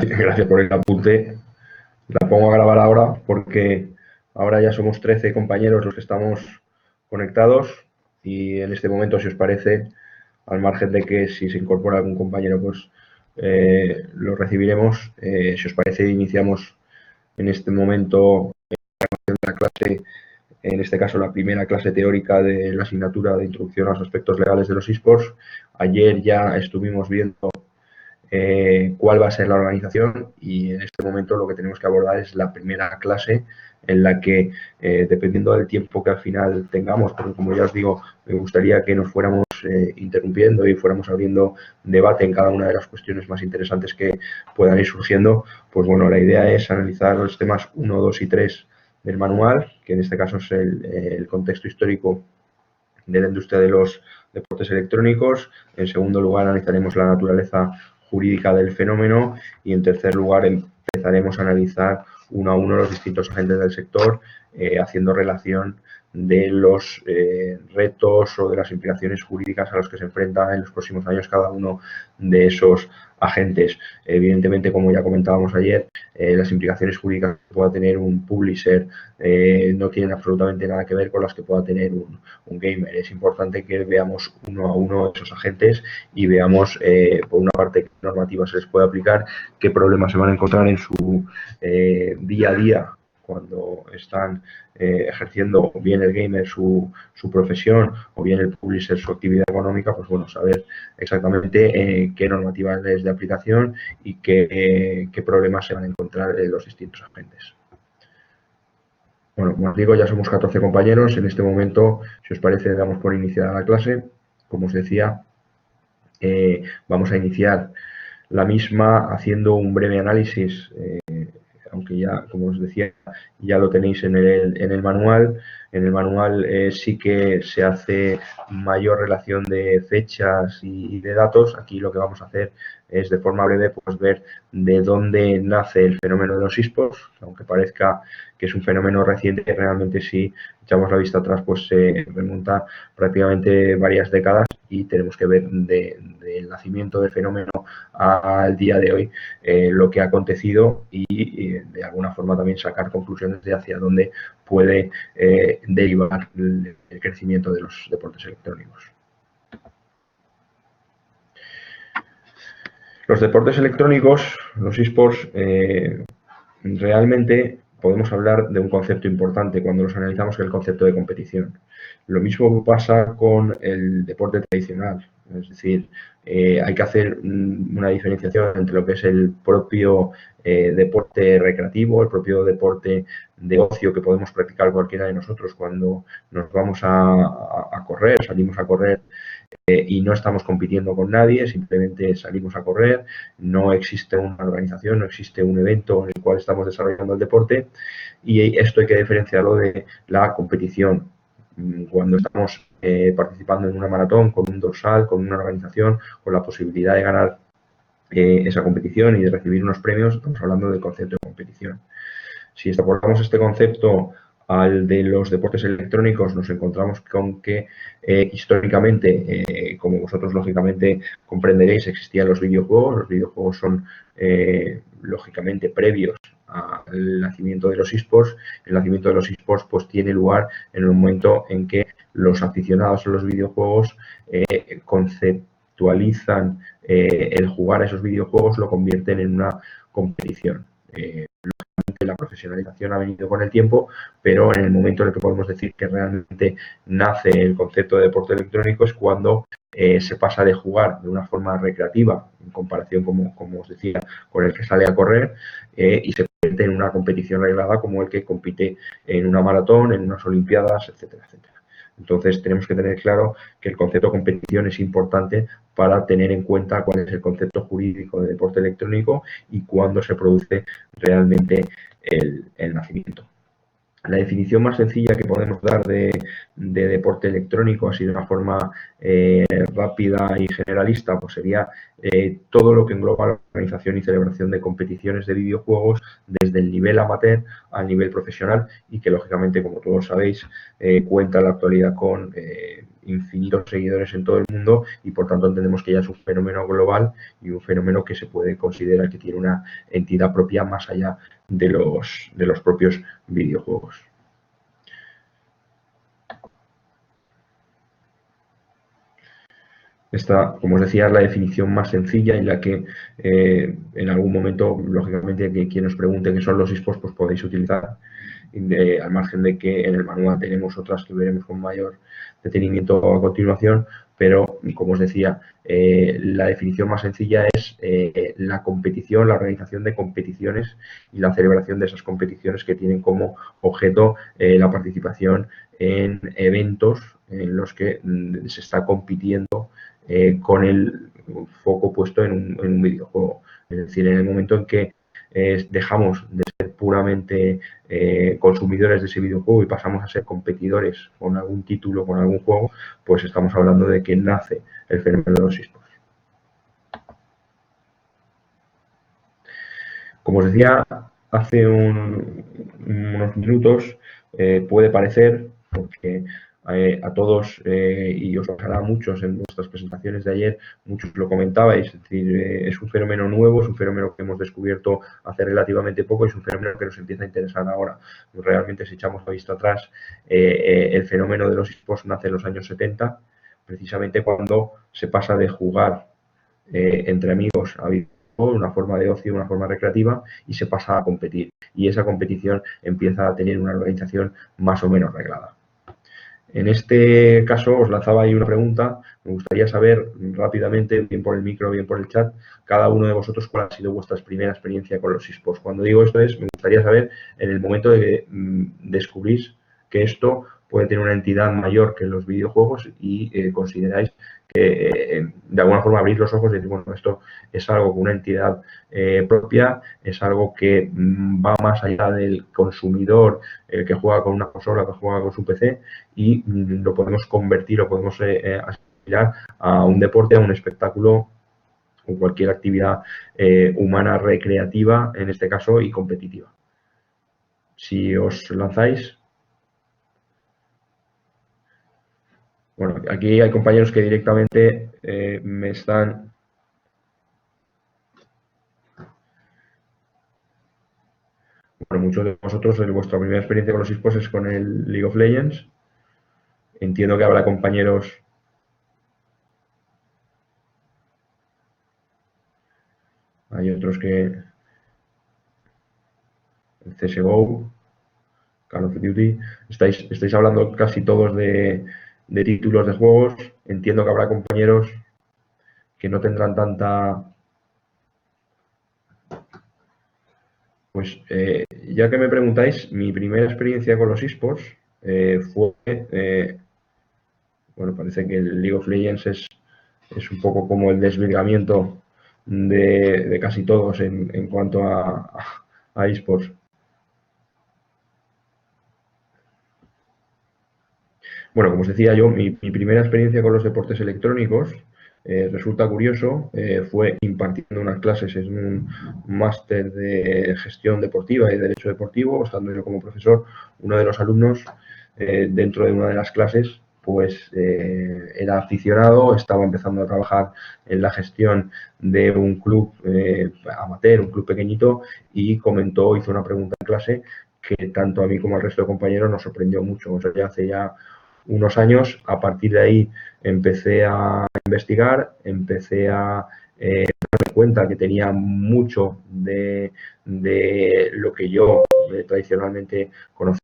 Gracias por el apunte. La pongo a grabar ahora porque ahora ya somos 13 compañeros los que estamos conectados y en este momento, si os parece, al margen de que si se incorpora algún compañero, pues lo recibiremos. Si os parece, iniciamos en este momento la clase, en este caso la primera clase teórica de la asignatura de Introducción a los Aspectos Legales de los eSports. Ayer ya estuvimos viendo cuál va a ser la organización y en este momento lo que tenemos que abordar es la primera clase en la que, dependiendo del tiempo que al final tengamos, porque como ya os digo, me gustaría que nos fuéramos interrumpiendo y fuéramos abriendo debate en cada una de las cuestiones más interesantes que puedan ir surgiendo, pues bueno, la idea es analizar los temas 1, 2 y 3 del manual, que en este caso es el contexto histórico de la industria de los deportes electrónicos. En segundo lugar, analizaremos la naturaleza jurídica del fenómeno y en tercer lugar empezaremos a analizar uno a uno los distintos agentes del sector, haciendo relación de los retos o de las implicaciones jurídicas a los que se enfrentan en los próximos años cada uno de esos agentes. Evidentemente, como ya comentábamos ayer, las implicaciones jurídicas que pueda tener un publisher no tienen absolutamente nada que ver con las que pueda tener un gamer. Es importante que veamos uno a uno esos agentes y veamos, por una parte, qué normativas se les puede aplicar, qué problemas se van a encontrar en su día a día cuando están ejerciendo bien el gamer su profesión o bien el publisher su actividad económica, pues bueno, saber exactamente qué normativas es de aplicación y qué problemas se van a encontrar en los distintos agentes. Bueno, como os digo, ya somos 14 compañeros. En este momento, si os parece, damos por iniciada la clase. Como os decía, vamos a iniciar la misma haciendo un breve análisis, aunque ya, como os decía, ya lo tenéis en el manual. En el manual sí que se hace mayor relación de fechas y de datos. Aquí lo que vamos a hacer es, de forma breve, pues ver de dónde nace el fenómeno de los eSports, aunque parezca que es un fenómeno reciente, realmente si echamos la vista atrás, pues se remonta prácticamente varias décadas y tenemos que ver del nacimiento del fenómeno al día de hoy lo que ha acontecido y de alguna forma también sacar conclusiones de hacia dónde puede derivar el crecimiento de los deportes electrónicos. Los deportes electrónicos, los eSports, realmente podemos hablar de un concepto importante cuando los analizamos, que es el concepto de competición. Lo mismo pasa con el deporte tradicional, es decir, hay que hacer una diferenciación entre lo que es el propio deporte recreativo, el propio deporte de ocio que podemos practicar cualquiera de nosotros cuando nos vamos a correr, salimos a correr y no estamos compitiendo con nadie, simplemente salimos a correr, no existe una organización, no existe un evento en el cual estamos desarrollando el deporte y esto hay que diferenciarlo de la competición. Cuando estamos participando en una maratón con un dorsal, con una organización, con la posibilidad de ganar esa competición y de recibir unos premios, estamos hablando del concepto de competición. Si extrapolamos este concepto al de los deportes electrónicos, nos encontramos con que históricamente, como vosotros lógicamente comprenderéis, existían los videojuegos. Los videojuegos son lógicamente previos al nacimiento de los eSports. El nacimiento de los eSports pues tiene lugar en el momento en que los aficionados a los videojuegos conceptualizan el jugar a esos videojuegos, lo convierten en una competición. La profesionalización ha venido con el tiempo, pero en el momento en el que podemos decir que realmente nace el concepto de deporte electrónico es cuando se pasa de jugar de una forma recreativa, en comparación, como os decía, con el que sale a correr, y se convierte en una competición reglada como el que compite en una maratón, en unas olimpiadas, etcétera, etcétera. Entonces tenemos que tener claro que el concepto de competición es importante para tener en cuenta cuál es el concepto jurídico de deporte electrónico y cuándo se produce realmente el nacimiento. La definición más sencilla que podemos dar de deporte electrónico, así de una forma rápida y generalista, pues sería todo lo que engloba la organización y celebración de competiciones de videojuegos desde el nivel amateur al nivel profesional y que lógicamente, como todos sabéis, cuenta en la actualidad con infinitos seguidores en todo el mundo y por tanto entendemos que ya es un fenómeno global y un fenómeno que se puede considerar que tiene una entidad propia más allá de los propios videojuegos. Esta, como os decía, es la definición más sencilla en la que en algún momento, lógicamente, que quien os pregunte qué son los eSports, pues podéis utilizar, al margen de que en el manual tenemos otras que veremos con mayor detenimiento a continuación, pero como os decía, la definición más sencilla es la competición, la organización de competiciones y la celebración de esas competiciones que tienen como objeto la participación en eventos en los que se está compitiendo con el foco puesto en un videojuego. Es decir, en el momento en que dejamos de ser puramente consumidores de ese videojuego y pasamos a ser competidores con algún título, con algún juego, pues estamos hablando de que nace el fenómeno de los eSports. Como os decía hace unos minutos, puede parecer, porque a todos, y os pasará a muchos en vuestras presentaciones de ayer, muchos lo comentabais, es decir, es un fenómeno nuevo, es un fenómeno que hemos descubierto hace relativamente poco y es un fenómeno que nos empieza a interesar ahora. Realmente, si echamos la vista atrás, el fenómeno de los esports nace en los años 70, precisamente cuando se pasa de jugar entre amigos a una forma de ocio, una forma recreativa, y se pasa a competir. Y esa competición empieza a tener una organización más o menos reglada. En este caso os lanzaba ahí una pregunta. Me gustaría saber rápidamente, bien por el micro, bien por el chat, cada uno de vosotros cuál ha sido vuestra primera experiencia con los eSports. Cuando digo esto me gustaría saber en el momento de que descubrís que esto puede tener una entidad mayor que los videojuegos y consideráis que de alguna forma abrís los ojos y decir, bueno, esto es algo con una entidad propia, es algo que va más allá del consumidor, el que juega con una consola, que juega con su PC, y lo podemos convertir o podemos asimilar a un deporte, a un espectáculo o cualquier actividad humana recreativa, en este caso, y competitiva. Si os lanzáis. Bueno, aquí hay compañeros que directamente me están. Bueno, muchos de vosotros, vuestra primera experiencia con los esports es con el League of Legends. Entiendo que habrá compañeros. Hay otros que. El CSGO, Call of Duty. Estáis hablando casi todos de títulos de juegos. Entiendo que habrá compañeros que no tendrán tanta. Pues ya que me preguntáis, mi primera experiencia con los esports fue. Bueno, parece que el League of Legends es un poco como el desvirgamiento de casi todos en cuanto a esports. Bueno, como os decía yo, mi primera experiencia con los deportes electrónicos resulta curioso, fue impartiendo unas clases en un máster de gestión deportiva y derecho deportivo, estando yo como profesor. Uno de los alumnos, dentro de una de las clases, pues era aficionado, estaba empezando a trabajar en la gestión de un club amateur, un club pequeñito, y comentó, hizo una pregunta en clase que tanto a mí como al resto de compañeros nos sorprendió mucho. O sea, ya hace ya unos años. A partir de ahí empecé a investigar, empecé a darme cuenta que tenía mucho de lo que yo tradicionalmente conocía.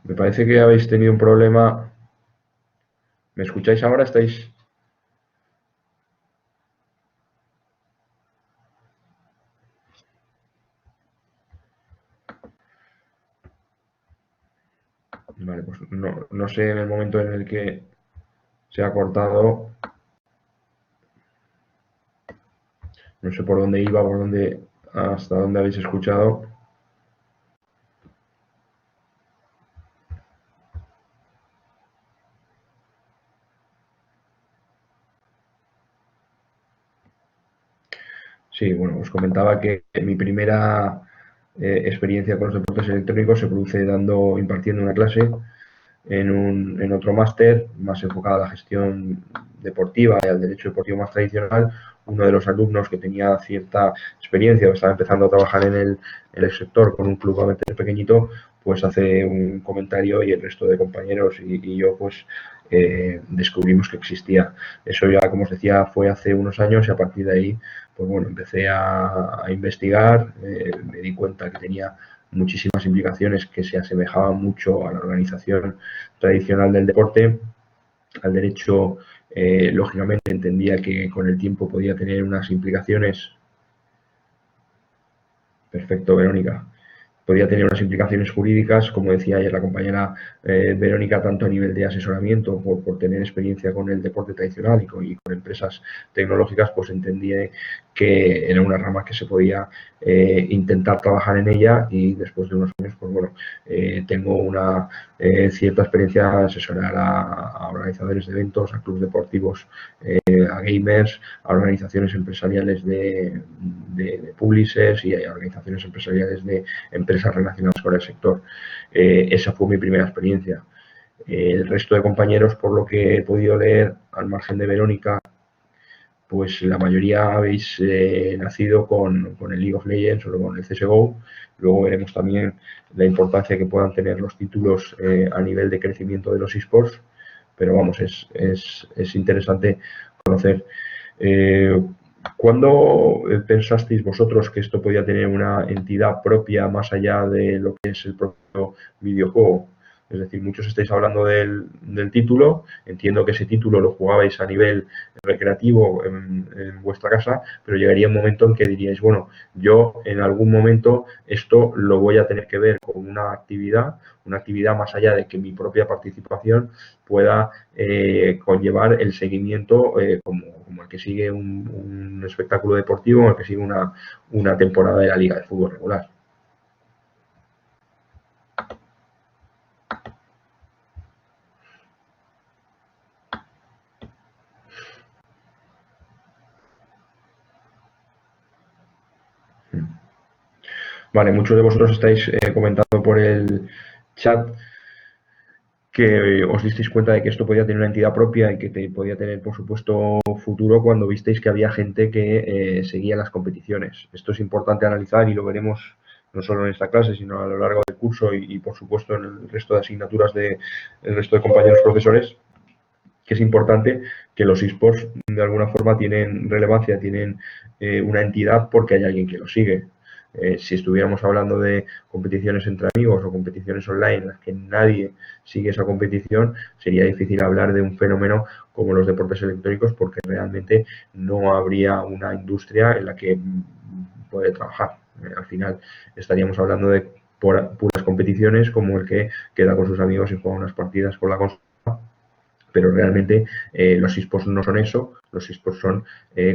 Me parece que habéis tenido un problema. ¿Me escucháis ahora? ¿Estáis? Vale, pues no sé en el momento en el que se ha cortado, no sé por dónde iba, hasta dónde habéis escuchado. Sí, bueno, os comentaba que mi primera experiencia con los deportes electrónicos se produce impartiendo una clase en otro máster más enfocado a la gestión deportiva y al derecho deportivo más tradicional. Uno de los alumnos que tenía cierta experiencia o estaba empezando a trabajar en el sector con un club bastante pequeñito, pues hace un comentario y el resto de compañeros y yo pues descubrimos que existía. Eso ya, como os decía, fue hace unos años y a partir de ahí, pues bueno, empecé a investigar, me di cuenta que tenía muchísimas implicaciones que se asemejaban mucho a la organización tradicional del deporte. Al derecho, lógicamente, entendía que con el tiempo podía tener unas implicaciones. Perfecto, Verónica. Podía tener unas implicaciones jurídicas, como decía ayer la compañera Verónica, tanto a nivel de asesoramiento, por tener experiencia con el deporte tradicional y con empresas tecnológicas, pues entendí que era una rama que se podía intentar trabajar en ella y después de unos años, pues bueno, tengo una cierta experiencia a asesorar a organizadores de eventos, a clubes deportivos, a gamers, a organizaciones empresariales de publishers y a organizaciones empresariales de empresas relacionadas con el sector. Esa fue mi primera experiencia. El resto de compañeros, por lo que he podido leer, al margen de Verónica, pues la mayoría habéis nacido con el League of Legends o con el CSGO. Luego veremos también la importancia que puedan tener los títulos a nivel de crecimiento de los esports, pero vamos, es interesante conocer. Eh, ¿Cuándo pensasteis vosotros que esto podía tener una entidad propia más allá de lo que es el propio videojuego? Es decir, muchos estáis hablando del título, entiendo que ese título lo jugabais a nivel recreativo en vuestra casa, pero llegaría un momento en que diríais, bueno, yo en algún momento esto lo voy a tener que ver con una actividad más allá de que mi propia participación pueda conllevar el seguimiento como el que sigue un espectáculo deportivo, como el que sigue una temporada de la Liga de Fútbol regular. Vale, muchos de vosotros estáis comentando por el chat que os disteis cuenta de que esto podía tener una entidad propia y que podía tener, por supuesto, futuro cuando visteis que había gente que seguía las competiciones. Esto es importante analizar y lo veremos no solo en esta clase, sino a lo largo del curso y por supuesto, en el resto de asignaturas del resto de compañeros profesores, que es importante que los esports de alguna forma tienen relevancia, tienen una entidad porque hay alguien que lo sigue. Si estuviéramos hablando de competiciones entre amigos o competiciones online en las que nadie sigue esa competición, sería difícil hablar de un fenómeno como los deportes electrónicos porque realmente no habría una industria en la que puede trabajar. Al final estaríamos hablando de puras competiciones como el que queda con sus amigos y juega unas partidas con la consola, pero realmente los esports no son eso, los esports son,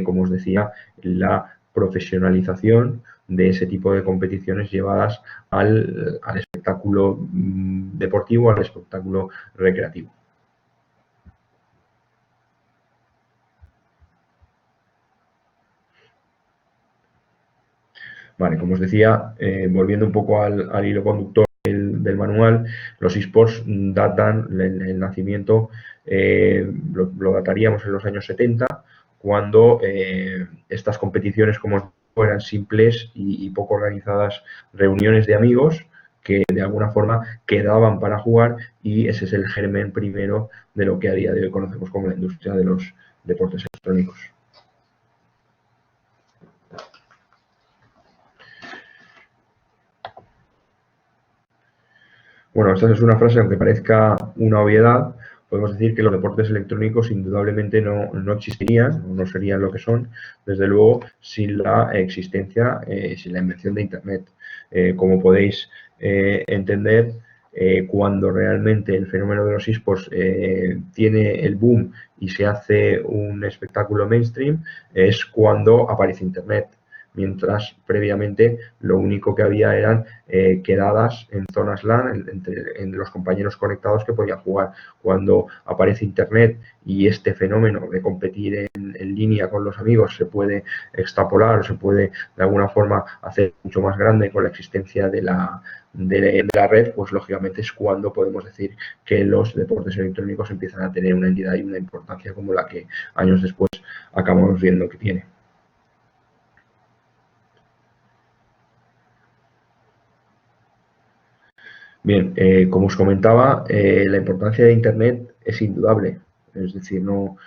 como os decía, la profesionalización de ese tipo de competiciones llevadas al espectáculo deportivo, al espectáculo recreativo. Vale, como os decía, volviendo un poco al hilo conductor del manual, los esports datan el nacimiento, lo dataríamos en los años 70, cuando estas competiciones, como os digo, eran simples y poco organizadas reuniones de amigos que de alguna forma quedaban para jugar, y ese es el germen primero de lo que a día de hoy conocemos como la industria de los deportes electrónicos. Bueno, esta es una frase, aunque parezca una obviedad, podemos decir que los deportes electrónicos indudablemente no existirían, o no serían lo que son, desde luego, sin la existencia, sin la invención de Internet. Como podéis entender, cuando realmente el fenómeno de los esports tiene el boom y se hace un espectáculo mainstream, es cuando aparece Internet. Mientras previamente lo único que había eran quedadas en zonas LAN en los compañeros conectados que podían jugar. Cuando aparece Internet y este fenómeno de competir en línea con los amigos se puede extrapolar o se puede de alguna forma hacer mucho más grande con la existencia de la red, pues lógicamente es cuando podemos decir que los deportes electrónicos empiezan a tener una entidad y una importancia como la que años después acabamos viendo que tiene. Bien, como os comentaba, la importancia de Internet es indudable. Es decir, no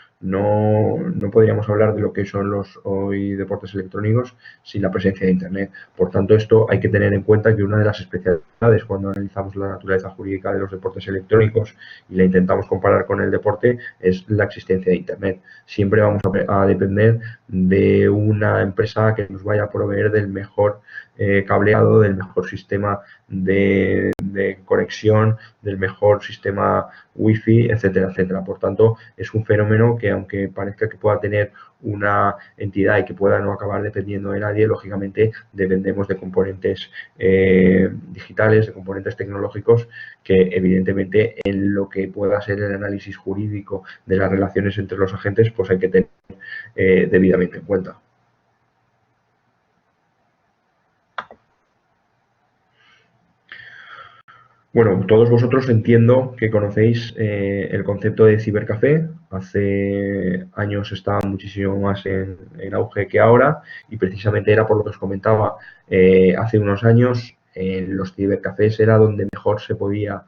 podríamos hablar de lo que son los hoy deportes electrónicos sin la presencia de Internet. Por tanto, esto hay que tener en cuenta que una de las especialidades cuando analizamos la naturaleza jurídica de los deportes electrónicos y la intentamos comparar con el deporte es la existencia de Internet. Siempre vamos a depender de una empresa que nos vaya a proveer del mejor cableado, del mejor sistema de conexión, del mejor sistema wifi, etcétera, etcétera. Por tanto, es un fenómeno que aunque parezca que pueda tener una entidad y que pueda no acabar dependiendo de nadie, lógicamente dependemos de componentes digitales, de componentes tecnológicos que evidentemente en lo que pueda ser el análisis jurídico de las relaciones entre los agentes, pues hay que tener debidamente en cuenta. Bueno, todos vosotros entiendo que conocéis el concepto de cibercafé. Hace años estaba muchísimo más en auge que ahora y precisamente era por lo que os comentaba. Hace unos años los cibercafés era donde mejor se podía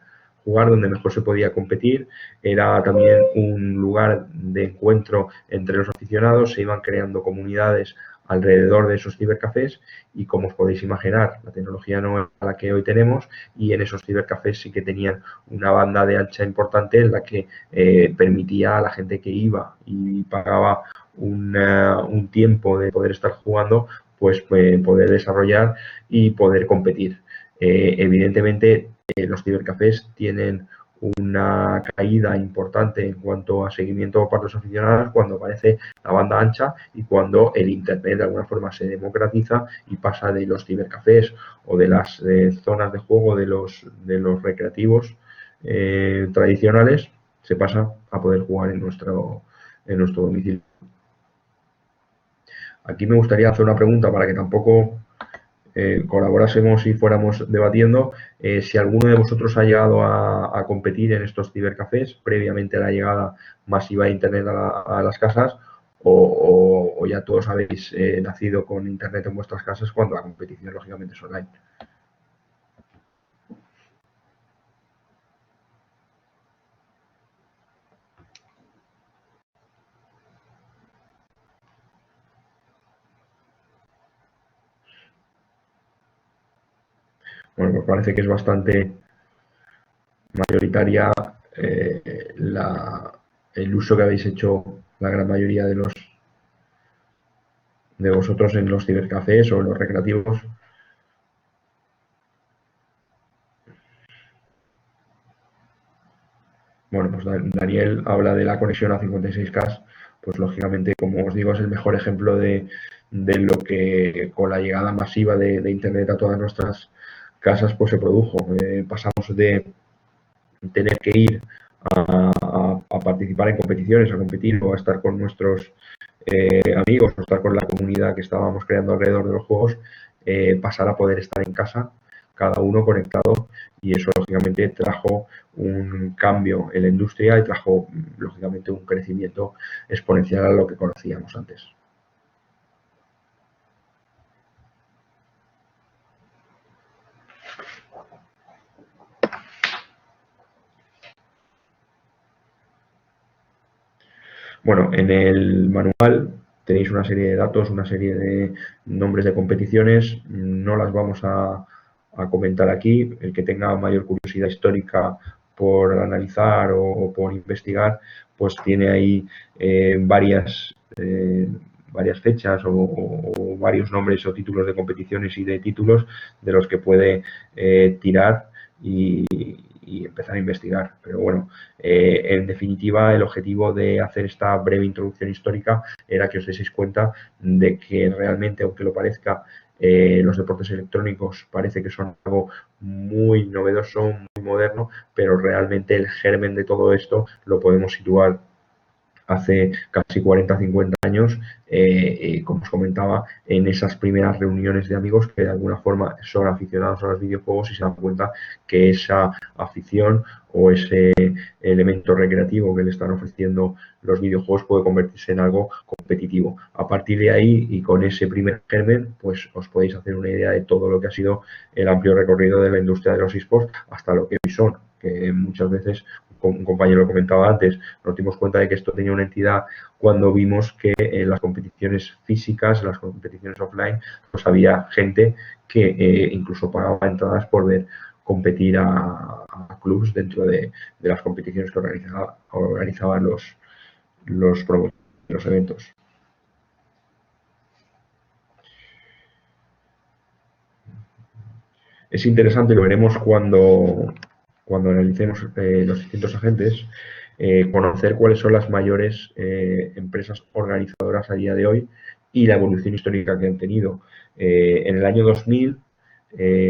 jugar, donde mejor se podía competir. Era también un lugar de encuentro entre los aficionados. Se iban creando comunidades alrededor de esos cibercafés y como os podéis imaginar, la tecnología no es la que hoy tenemos y en esos cibercafés sí que tenían una banda de ancha importante en la que permitía a la gente que iba y pagaba un tiempo de poder estar jugando, pues poder desarrollar y poder competir. Evidentemente, los cibercafés tienen una caída importante en cuanto a seguimiento por parte de los aficionados cuando aparece la banda ancha y cuando el Internet de alguna forma se democratiza y pasa de los cibercafés o de las zonas de juego de los recreativos tradicionales, se pasa a poder jugar en nuestro domicilio. Aquí me gustaría hacer una pregunta para que tampoco colaborásemos y fuéramos debatiendo si alguno de vosotros ha llegado a competir en estos cibercafés previamente a la llegada masiva de Internet a las casas o ya todos habéis nacido con Internet en vuestras casas cuando la competición lógicamente es online. Bueno, pues parece que es bastante mayoritaria el uso que habéis hecho la gran mayoría de vosotros en los cibercafés o en los recreativos. Bueno, pues Daniel habla de la conexión a 56K, pues lógicamente, como os digo, es el mejor ejemplo de lo que con la llegada masiva de Internet a todas nuestras casas, pues se produjo. Pasamos de tener que ir a participar en competiciones, a competir o a estar con nuestros amigos o estar con la comunidad que estábamos creando alrededor de los juegos, pasar a poder estar en casa, cada uno conectado, y eso lógicamente trajo un cambio en la industria y trajo lógicamente un crecimiento exponencial a lo que conocíamos antes. Bueno, en el manual tenéis una serie de datos, una serie de nombres de competiciones, no las vamos a comentar aquí. El que tenga mayor curiosidad histórica por analizar o por investigar, pues tiene ahí varias fechas o varios nombres o títulos de competiciones y de títulos de los que puede tirar y empezar a investigar. Pero bueno, en definitiva, el objetivo de hacer esta breve introducción histórica era que os deis cuenta de que realmente, aunque lo parezca, los deportes electrónicos parece que son algo muy novedoso, muy moderno, pero realmente el germen de todo esto lo podemos situar hace casi 40-50 años, como os comentaba, en esas primeras reuniones de amigos que de alguna forma son aficionados a los videojuegos y se dan cuenta que esa afición o ese elemento recreativo que le están ofreciendo los videojuegos puede convertirse en algo competitivo. A partir de ahí y con ese primer germen, pues os podéis hacer una idea de todo lo que ha sido el amplio recorrido de la industria de los esports hasta lo que hoy son, que muchas veces, como un compañero lo comentaba antes, nos dimos cuenta de que esto tenía una entidad cuando vimos que en las competiciones físicas, en las competiciones offline, pues había gente que incluso pagaba entradas por ver competir a clubs dentro de las competiciones que organizaban los promotores de los eventos. Es interesante, lo veremos cuando analicemos los distintos agentes, conocer cuáles son las mayores empresas organizadoras a día de hoy y la evolución histórica que han tenido. En el año 2000,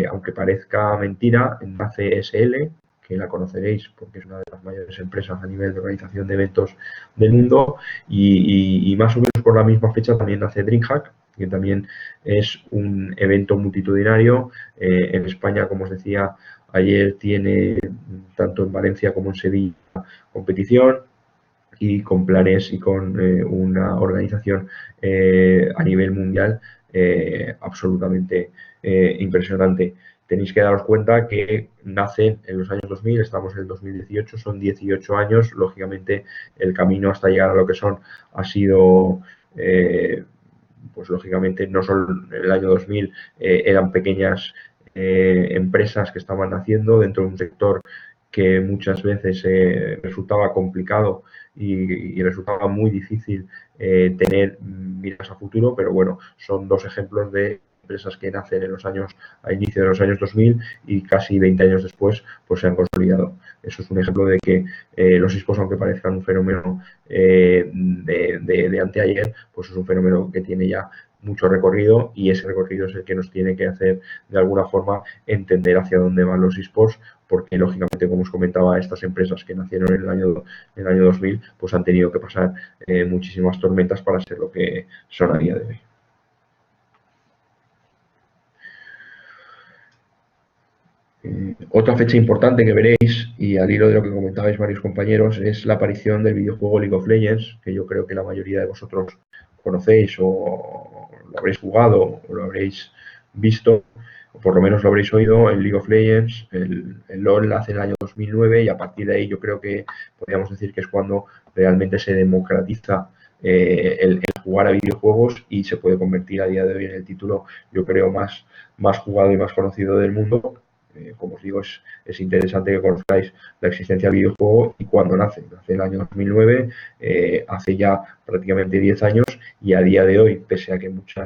aunque parezca mentira, nace SL, que la conoceréis porque es una de las mayores empresas a nivel de organización de eventos del mundo, y más o menos por la misma fecha también nace DreamHack, que también es un evento multitudinario. En España, como os decía ayer, tiene tanto en Valencia como en Sevilla competición, y con planes y con una organización a nivel mundial absolutamente impresionante. Tenéis que daros cuenta que nacen en los años 2000, estamos en el 2018, son 18 años, lógicamente el camino hasta llegar a lo que son ha sido pues lógicamente no solo en el año 2000 eran pequeñas empresas que estaban naciendo dentro de un sector que muchas veces resultaba complicado y resultaba muy difícil tener miras a futuro, pero bueno, son dos ejemplos de empresas que nacen en los años, a inicio de los años 2000 y casi 20 años después pues se han consolidado. Eso es un ejemplo de que los esports, aunque parezcan un fenómeno de anteayer, pues es un fenómeno que tiene ya mucho recorrido, y ese recorrido es el que nos tiene que hacer de alguna forma entender hacia dónde van los esports, porque lógicamente, como os comentaba, estas empresas que nacieron en el año 2000 pues han tenido que pasar muchísimas tormentas para ser lo que son a día de hoy. Otra fecha importante que veréis, y al hilo de lo que comentabais varios compañeros, es la aparición del videojuego League of Legends, que yo creo que la mayoría de vosotros conocéis o lo habréis jugado o lo habréis visto, o por lo menos lo habréis oído. El League of Legends, el LoL nace en el año 2009, y a partir de ahí yo creo que podríamos decir que es cuando realmente se democratiza el jugar a videojuegos y se puede convertir a día de hoy en el título, yo creo, más jugado y más conocido del mundo. Como os digo, es interesante que conozcáis la existencia del videojuego y cuándo nace. Nace en el año 2009, hace ya prácticamente 10 años, y a día de hoy, pese a que mucha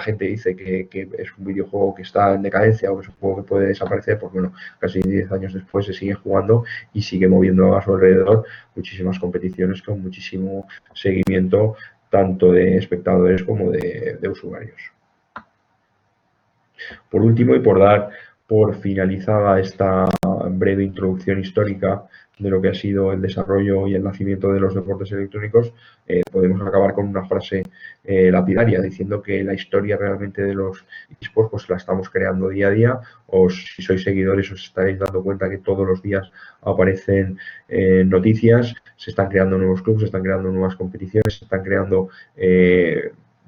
gente dice que es un videojuego que está en decadencia o que es un juego que puede desaparecer, pues bueno, casi 10 años después se sigue jugando y sigue moviendo a su alrededor muchísimas competiciones con muchísimo seguimiento, tanto de espectadores como de usuarios. Por último, y por dar por finalizada esta breve introducción histórica de lo que ha sido el desarrollo y el nacimiento de los deportes electrónicos, podemos acabar con una frase lapidaria, diciendo que la historia realmente de los esports pues la estamos creando día a día. Si sois seguidores, os estaréis dando cuenta que todos los días aparecen noticias, se están creando nuevos clubes, se están creando nuevas competiciones, se están creando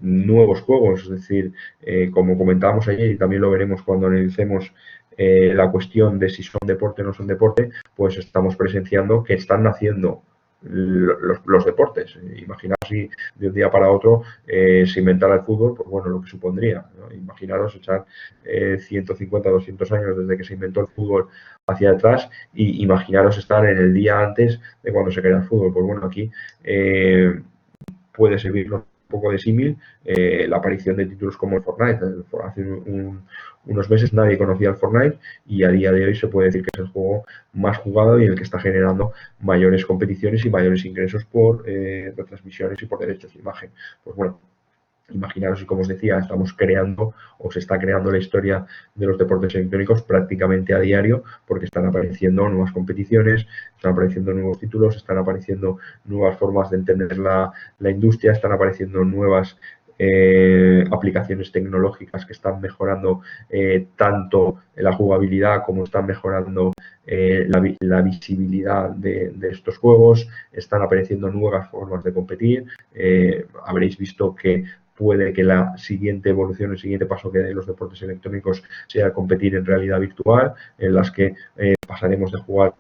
nuevos juegos. Es decir, como comentábamos ayer y también lo veremos cuando analicemos la cuestión de si son deporte o no son deporte, pues estamos presenciando que están naciendo los deportes. Imaginaos si de un día para otro se inventara el fútbol, pues bueno, lo que supondría, ¿no? Imaginaros echar 150, 200 años desde que se inventó el fútbol hacia atrás, y imaginaros estar en el día antes de cuando se crea el fútbol. Pues bueno, aquí puede servirnos un poco de símil la aparición de títulos como el Fortnite. Hace unos meses nadie conocía el Fortnite, y a día de hoy se puede decir que es el juego más jugado y el que está generando mayores competiciones y mayores ingresos por retransmisiones y por derechos de imagen. Pues bueno, Imaginaros, y como os decía, estamos creando o se está creando la historia de los deportes electrónicos prácticamente a diario, porque están apareciendo nuevas competiciones, están apareciendo nuevos títulos, están apareciendo nuevas formas de entender la industria, están apareciendo nuevas aplicaciones tecnológicas que están mejorando tanto la jugabilidad como están mejorando la visibilidad de estos juegos, están apareciendo nuevas formas de competir. Habréis visto que puede que la siguiente evolución, el siguiente paso que den los deportes electrónicos sea competir en realidad virtual, en las que pasaremos de jugar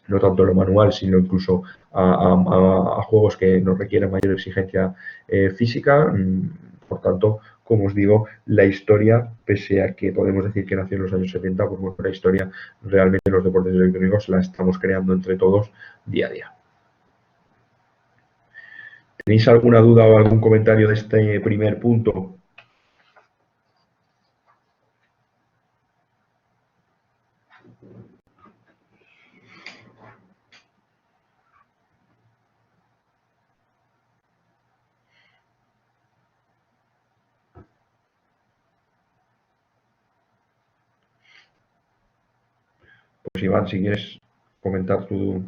no tanto lo manual, sino incluso a juegos que nos requieren mayor exigencia física. Por tanto, como os digo, la historia, pese a que podemos decir que nació en los años 70, pues bueno, la historia realmente los deportes electrónicos la estamos creando entre todos día a día. ¿Tenéis alguna duda o algún comentario de este primer punto? Pues Iván, si quieres comentar tu...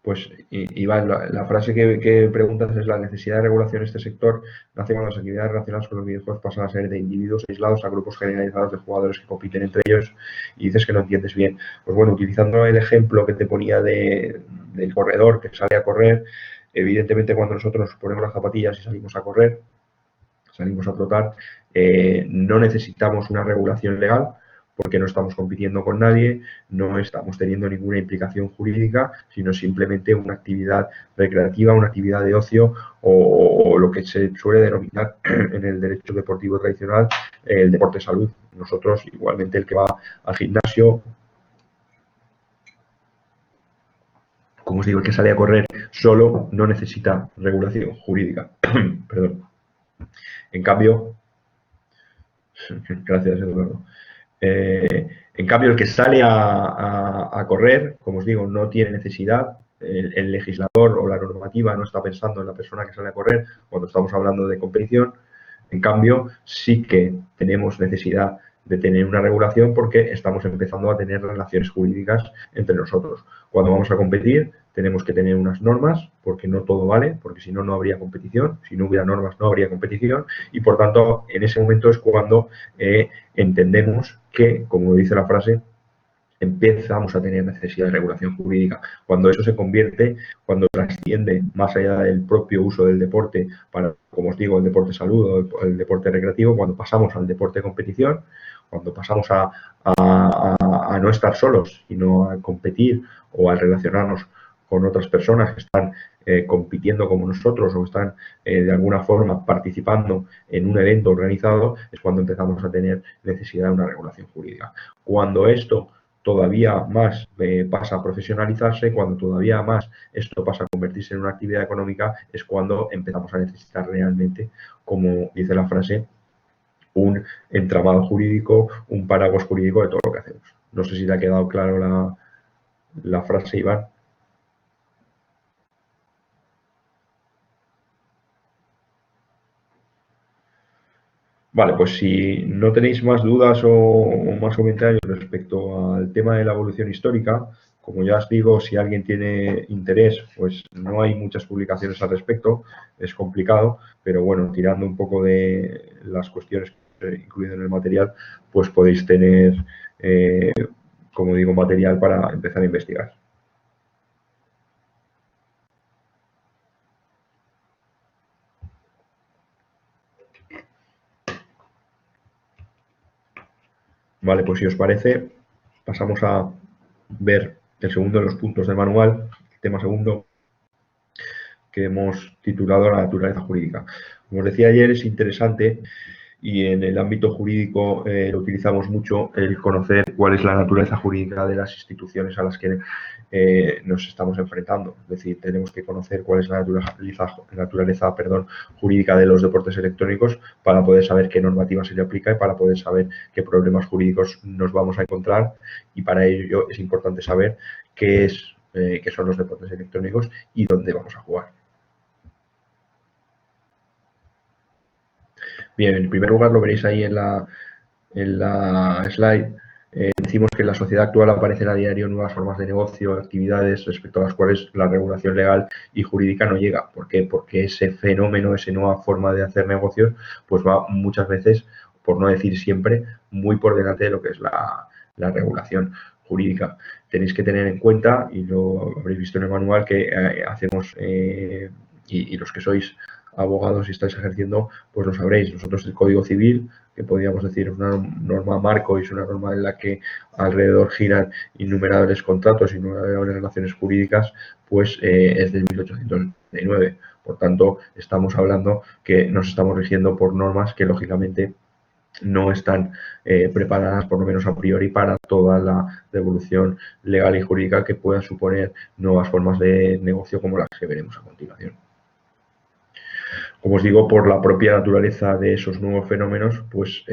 Pues Iván, la frase que preguntas es: la necesidad de regulación en este sector nace cuando las actividades relacionadas con los videojuegos pasan a ser de individuos aislados a grupos generalizados de jugadores que compiten entre ellos, y dices que no entiendes bien. Pues bueno, utilizando el ejemplo que te ponía del corredor que sale a correr, evidentemente cuando nosotros nos ponemos las zapatillas y salimos a correr, salimos a trotar, no necesitamos una regulación legal porque no estamos compitiendo con nadie, no estamos teniendo ninguna implicación jurídica, sino simplemente una actividad recreativa, una actividad de ocio o lo que se suele denominar en el derecho deportivo tradicional el deporte salud. Nosotros, igualmente, el que va al gimnasio, como os digo, el que sale a correr solo no necesita regulación jurídica. Perdón. En cambio, gracias, Eduardo. En cambio, el que sale a correr, como os digo, no tiene necesidad. El legislador o la normativa no está pensando en la persona que sale a correr cuando estamos hablando de competición. En cambio, sí que tenemos necesidad de tener una regulación porque estamos empezando a tener relaciones jurídicas entre nosotros. Cuando vamos a competir, tenemos que tener unas normas, porque no todo vale, porque si no, no habría competición. Si no hubiera normas, no habría competición. Y por tanto, en ese momento es cuando entendemos que, como dice la frase, empezamos a tener necesidad de regulación jurídica. Cuando eso se convierte, cuando trasciende más allá del propio uso del deporte para, como os digo, el deporte salud o el deporte recreativo, cuando pasamos al deporte de competición, cuando pasamos a no estar solos, sino a competir o a relacionarnos con otras personas que están compitiendo como nosotros o están de alguna forma participando en un evento organizado, es cuando empezamos a tener necesidad de una regulación jurídica. Cuando esto todavía más pasa a profesionalizarse, cuando todavía más esto pasa a convertirse en una actividad económica, es cuando empezamos a necesitar realmente, como dice la frase, un entramado jurídico, un paraguas jurídico de todo lo que hacemos. No sé si te ha quedado claro la frase, Iván. Vale, pues si no tenéis más dudas o más comentarios respecto al tema de la evolución histórica, como ya os digo, si alguien tiene interés, pues no hay muchas publicaciones al respecto, es complicado, pero bueno, tirando un poco de las cuestiones que he incluido en el material, pues podéis tener, como digo, material para empezar a investigar. Vale, pues si os parece, pasamos a ver el segundo de los puntos del manual, el tema segundo, que hemos titulado La naturaleza jurídica. Como os decía ayer, es interesante y en el ámbito jurídico lo utilizamos mucho, el conocer cuál es la naturaleza jurídica de las instituciones a las que nos estamos enfrentando. Es decir, tenemos que conocer cuál es la naturaleza jurídica de los deportes electrónicos para poder saber qué normativa se le aplica y para poder saber qué problemas jurídicos nos vamos a encontrar, y para ello es importante saber qué son los deportes electrónicos y dónde vamos a jugar. Bien, en primer lugar lo veréis ahí en la slide. Decimos que en la sociedad actual aparecen a diario nuevas formas de negocio, actividades respecto a las cuales la regulación legal y jurídica no llega. ¿Por qué? Porque ese fenómeno, esa nueva forma de hacer negocios, pues va muchas veces, por no decir siempre, muy por delante de lo que es la regulación jurídica. Tenéis que tener en cuenta, y lo habréis visto en el manual, que hacemos, y los que sois abogados y estáis ejerciendo, pues lo sabréis. Nosotros el Código Civil, que podríamos decir es una norma marco y es una norma en la que alrededor giran innumerables contratos, innumerables relaciones jurídicas, pues es del 1839. Por tanto, estamos hablando que nos estamos rigiendo por normas que lógicamente no están preparadas, por lo menos a priori, para toda la revolución legal y jurídica que pueda suponer nuevas formas de negocio como las que veremos a continuación. Como os digo, por la propia naturaleza de esos nuevos fenómenos, pues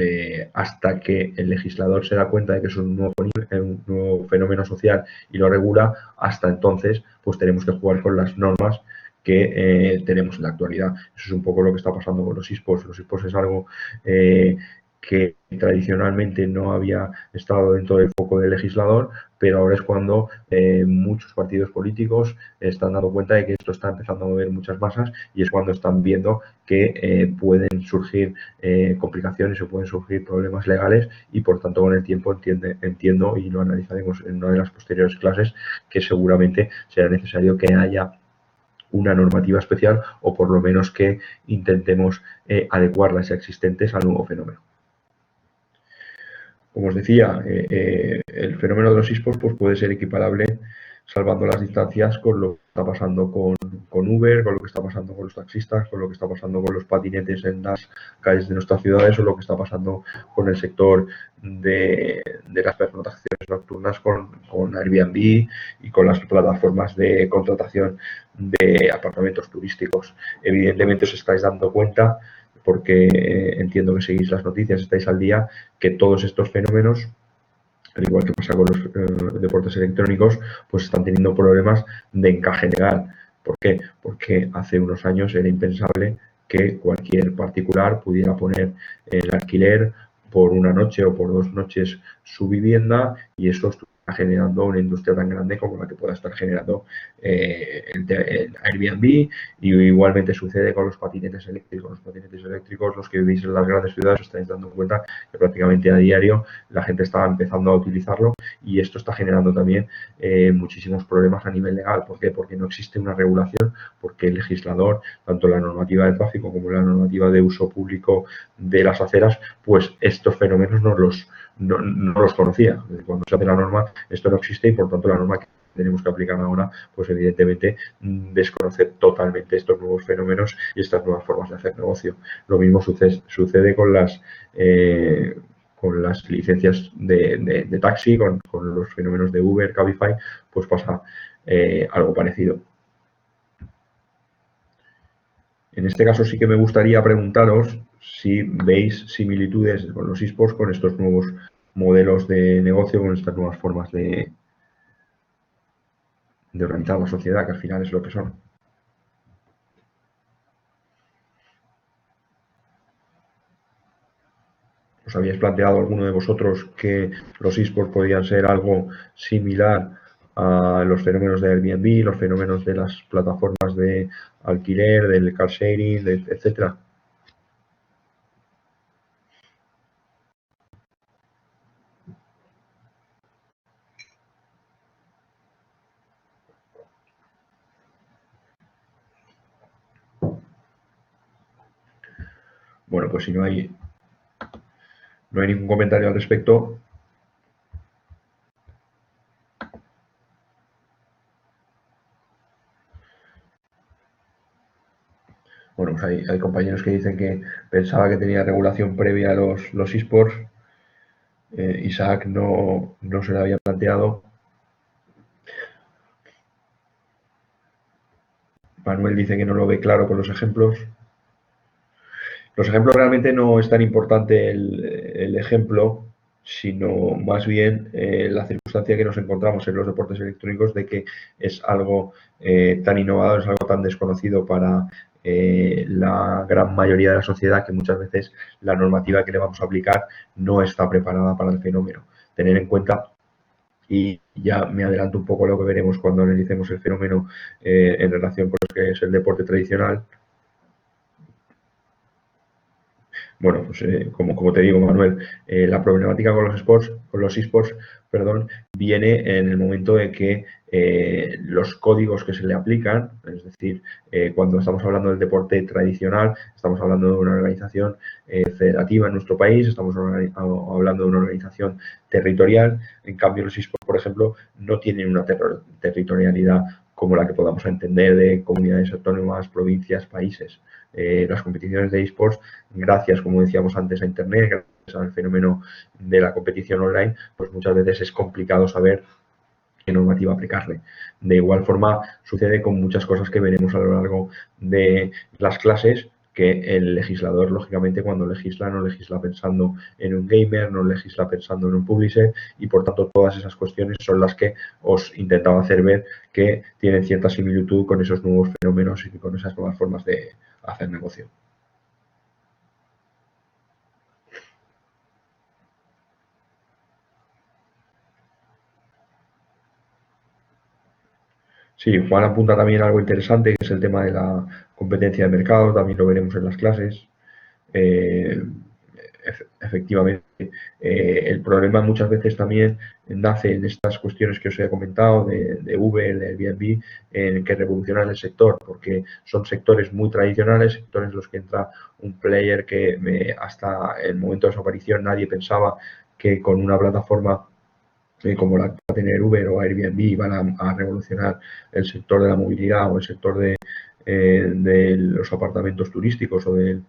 hasta que el legislador se da cuenta de que es un nuevo fenómeno social y lo regula, hasta entonces pues tenemos que jugar con las normas que tenemos en la actualidad. Eso es un poco lo que está pasando con los eSports. Los eSports es algo que tradicionalmente no había estado dentro del foco del legislador, pero ahora es cuando muchos partidos políticos están dando cuenta de que esto está empezando a mover muchas masas, y es cuando están viendo que pueden surgir complicaciones o pueden surgir problemas legales, y por tanto con el tiempo entiendo, y lo analizaremos en una de las posteriores clases, que seguramente será necesario que haya una normativa especial, o por lo menos que intentemos adecuar las existentes al nuevo fenómeno. Como os decía, el fenómeno de los eSports pues, puede ser equiparable, salvando las distancias, con lo que está pasando con Uber, con lo que está pasando con los taxistas, con lo que está pasando con los patinetes en las calles de nuestras ciudades, o lo que está pasando con el sector de las pernoctaciones nocturnas con Airbnb y con las plataformas de contratación de apartamentos turísticos. Evidentemente os estáis dando cuenta, porque entiendo que seguís las noticias, estáis al día, que todos estos fenómenos, al igual que pasa con los deportes electrónicos, pues están teniendo problemas de encaje legal. ¿Por qué? Porque hace unos años era impensable que cualquier particular pudiera poner el alquiler por una noche o por 2 noches su vivienda, y eso estuviera generando una industria tan grande como la que pueda estar generando el Airbnb. Y igualmente sucede con los patinetes eléctricos. Los patinetes eléctricos, los que vivís en las grandes ciudades, os estáis dando cuenta que prácticamente a diario la gente está empezando a utilizarlo, y esto está generando también muchísimos problemas a nivel legal. ¿Por qué? Porque no existe una regulación, porque el legislador, tanto la normativa de tráfico como la normativa de uso público de las aceras, pues estos fenómenos no los conocía. Cuando se hace la norma, esto no existe, y por tanto la norma que tenemos que aplicar ahora, pues evidentemente desconoce totalmente estos nuevos fenómenos y estas nuevas formas de hacer negocio. Lo mismo sucede con las licencias de taxi, con los fenómenos de Uber, Cabify, pues pasa algo parecido. En este caso sí que me gustaría preguntaros si veis similitudes con los eSports, con estos nuevos modelos de negocio, con estas nuevas formas de organizar la sociedad, que al final es lo que son. ¿Os habíais planteado alguno de vosotros que los eSports podían ser algo similar a los fenómenos de Airbnb, los fenómenos de las plataformas de alquiler, del car sharing, etcétera? Bueno, pues si no hay ningún comentario al respecto, Bueno, pues hay compañeros que dicen que pensaba que tenía regulación previa a los esports. Isaac no se lo había planteado. Manuel dice que no lo ve claro con los ejemplos. Los ejemplos realmente no es tan importante el ejemplo, sino más bien la circunstancia que nos encontramos en los deportes electrónicos de que es algo tan innovador, es algo tan desconocido para la gran mayoría de la sociedad que muchas veces la normativa que le vamos a aplicar no está preparada para el fenómeno. Tener en cuenta, y ya me adelanto un poco a lo que veremos cuando analicemos el fenómeno en relación con lo que es el deporte tradicional. Bueno, pues como te digo, Manuel, la problemática con los esports, perdón, viene en el momento en que los códigos que se le aplican, es decir, cuando estamos hablando del deporte tradicional, estamos hablando de una organización federativa en nuestro país, estamos hablando de una organización territorial, en cambio los esports, por ejemplo, no tienen una territorialidad como la que podamos entender de comunidades autónomas, provincias, países. Las competiciones de esports, gracias, como decíamos antes, a Internet, gracias al fenómeno de la competición online, pues muchas veces es complicado saber qué normativa aplicarle. De igual forma, sucede con muchas cosas que veremos a lo largo de las clases, que el legislador, lógicamente, cuando legisla, no legisla pensando en un gamer, no legisla pensando en un publisher, y por tanto todas esas cuestiones son las que os intentaba hacer ver que tienen cierta similitud con esos nuevos fenómenos y con esas nuevas formas de hacer negocio. Sí, Juan apunta también algo interesante, que es el tema de la competencia de mercado, también lo veremos en las clases. Eh, efectivamente, el problema muchas veces también nace en estas cuestiones que os he comentado de Uber, de Airbnb, en que revolucionan el sector, porque son sectores muy tradicionales, sectores en los que entra un player que hasta el momento de su aparición nadie pensaba que con una plataforma como la que va a tener Uber o Airbnb van a revolucionar el sector de la movilidad o el sector de los apartamentos turísticos o de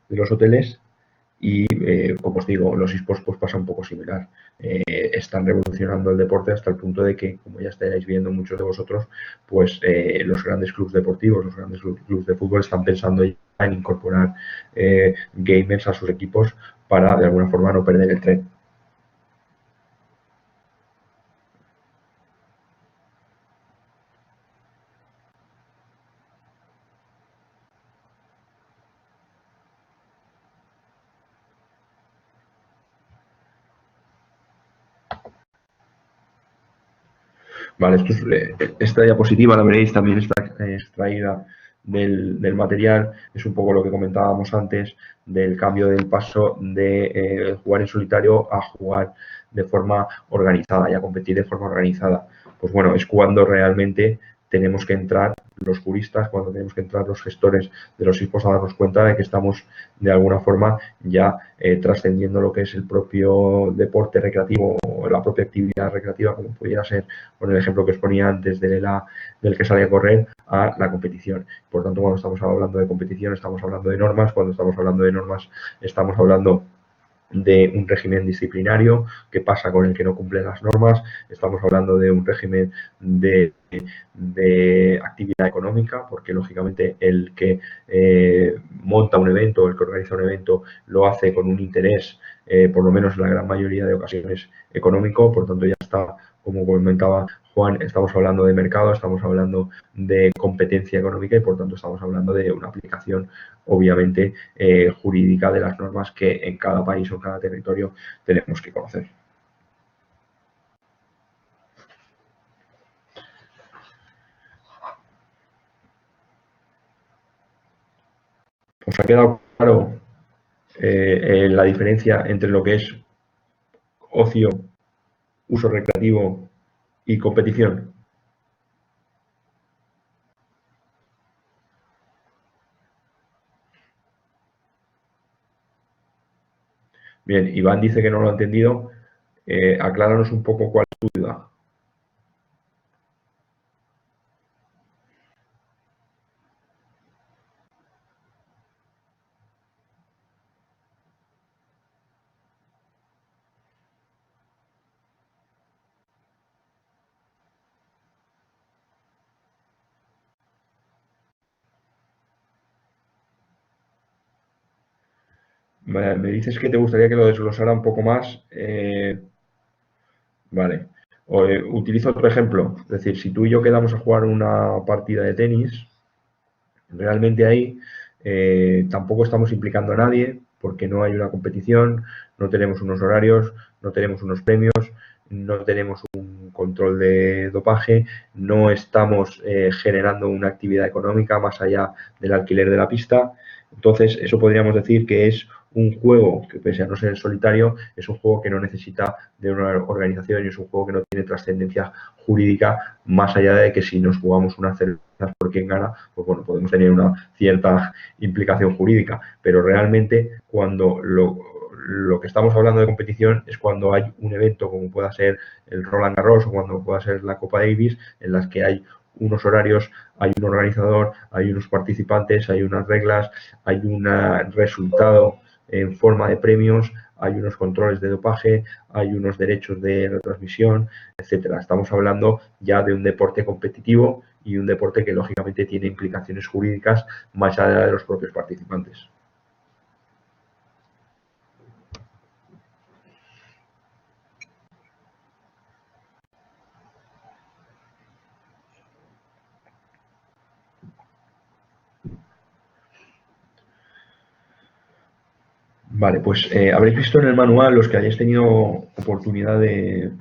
los hoteles. Y como os digo, los esports pues pasa un poco similar. Están revolucionando el deporte hasta el punto de que, como ya estaréis viendo muchos de vosotros, pues los grandes clubes deportivos, los grandes clubes de fútbol están pensando ya en incorporar gamers a sus equipos para de alguna forma no perder el tren. Vale, esta diapositiva la veréis también está extraída del material. Es un poco lo que comentábamos antes del cambio del paso de jugar en solitario a jugar de forma organizada y a competir de forma organizada. Pues bueno, es cuando realmente tenemos que entrar los juristas, cuando tenemos que entrar los gestores de los equipos a darnos cuenta de que estamos de alguna forma ya trascendiendo lo que es el propio deporte recreativo o la propia actividad recreativa, como pudiera ser con el ejemplo que os ponía antes del que sale a correr, a la competición. Por tanto, cuando estamos hablando de competición, estamos hablando de normas. Cuando estamos hablando de normas, estamos hablando de un régimen disciplinario, qué pasa con el que no cumple las normas, estamos hablando de un régimen de actividad económica, porque lógicamente el que monta un evento, el que organiza un evento, lo hace con un interés, por lo menos en la gran mayoría de ocasiones, económico, por tanto ya está, como comentaba Juan, estamos hablando de mercado, estamos hablando de competencia económica y por tanto estamos hablando de una aplicación obviamente jurídica de las normas que en cada país o en cada territorio tenemos que conocer. ¿Os ha quedado claro la diferencia entre lo que es ocio, uso recreativo y competición? Bien, Iván dice que no lo ha entendido. Acláranos un poco cuál es tu duda. Me dices que te gustaría que lo desglosara un poco más. Vale. Utilizo otro ejemplo. Es decir, si tú y yo quedamos a jugar una partida de tenis, realmente ahí tampoco estamos implicando a nadie porque no hay una competición, no tenemos unos horarios, no tenemos unos premios, no tenemos un control de dopaje, no estamos generando una actividad económica más allá del alquiler de la pista. Entonces, eso podríamos decir que es un juego que, pese a no ser solitario, es un juego que no necesita de una organización y es un juego que no tiene trascendencia jurídica, más allá de que si nos jugamos una cerveza por quien gana, pues bueno, podemos tener una cierta implicación jurídica, pero realmente cuando lo que estamos hablando de competición es cuando hay un evento como pueda ser el Roland Garros o cuando pueda ser la Copa Davis, en las que hay unos horarios, hay un organizador, hay unos participantes, hay unas reglas, hay un resultado en forma de premios, hay unos controles de dopaje, hay unos derechos de retransmisión, etcétera. Estamos hablando ya de un deporte competitivo y un deporte que lógicamente tiene implicaciones jurídicas más allá de los propios participantes. Vale, pues habréis visto en el manual, los que hayáis tenido oportunidad de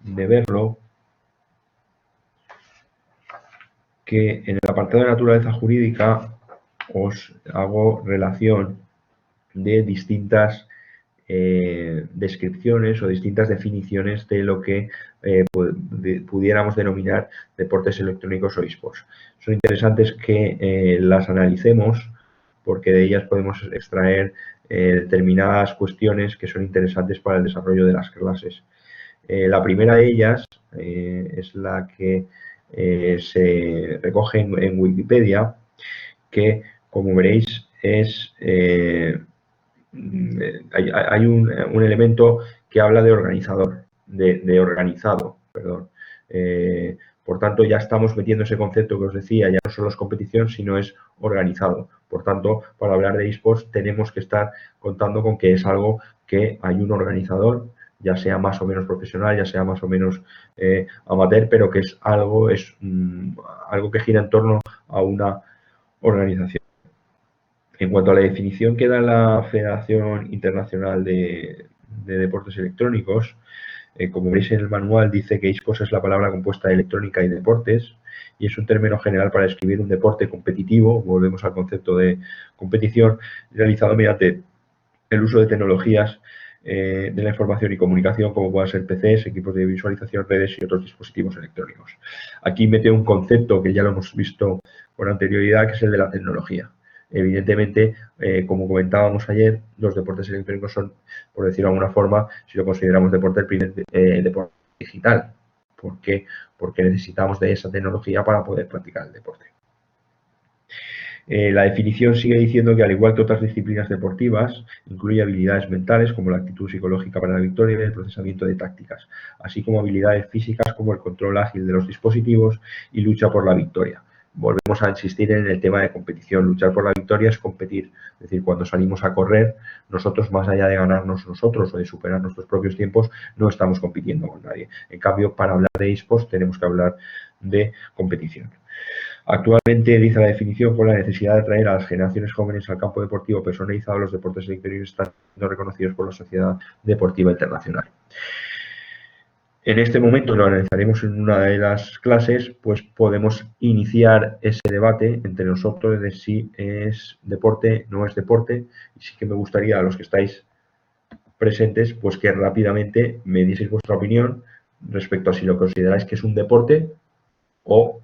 verlo, que en el apartado de naturaleza jurídica os hago relación de distintas descripciones o distintas definiciones de lo que pudiéramos denominar deportes electrónicos o esports. Son interesantes que las analicemos porque de ellas podemos extraer determinadas cuestiones que son interesantes para el desarrollo de las clases. La primera de ellas es la que se recoge en Wikipedia, que como veréis es hay un elemento que habla de organizador, de organizado, perdón. Por tanto, ya estamos metiendo ese concepto que os decía, ya no solo es competición, sino es organizado. Por tanto, para hablar de esports tenemos que estar contando con que es algo que hay un organizador, ya sea más o menos profesional, ya sea más o menos amateur, pero que es algo que gira en torno a una organización. En cuanto a la definición que da la Federación Internacional de Deportes Electrónicos, como veis en el manual, dice que esports es la palabra compuesta de electrónica y deportes y es un término general para describir un deporte competitivo, volvemos al concepto de competición, realizado mediante el uso de tecnologías de la información y comunicación, como puedan ser PCs, equipos de visualización, redes y otros dispositivos electrónicos. Aquí mete un concepto que ya lo hemos visto con anterioridad, que es el de la tecnología. Evidentemente, como comentábamos ayer, los deportes electrónicos son, por decirlo de alguna forma, si lo consideramos deporte, el primer deporte digital. ¿Por qué? Porque necesitamos de esa tecnología para poder practicar el deporte. La definición sigue diciendo que, al igual que otras disciplinas deportivas, incluye habilidades mentales como la actitud psicológica para la victoria y el procesamiento de tácticas, así como habilidades físicas como el control ágil de los dispositivos y lucha por la victoria. Volvemos a insistir en el tema de competición. Luchar por la victoria es competir. Es decir, cuando salimos a correr, nosotros, más allá de ganarnos nosotros o de superar nuestros propios tiempos, no estamos compitiendo con nadie. En cambio, para hablar de esports tenemos que hablar de competición. Actualmente, dice la definición, con la necesidad de atraer a las generaciones jóvenes al campo deportivo personalizado, los deportes electrónicos están siendo reconocidos por la Sociedad Deportiva Internacional. En este momento lo analizaremos en una de las clases, pues podemos iniciar ese debate entre nosotros de si es deporte, no es deporte, y sí que me gustaría a los que estáis presentes, pues que rápidamente me dieseis vuestra opinión respecto a si lo consideráis que es un deporte o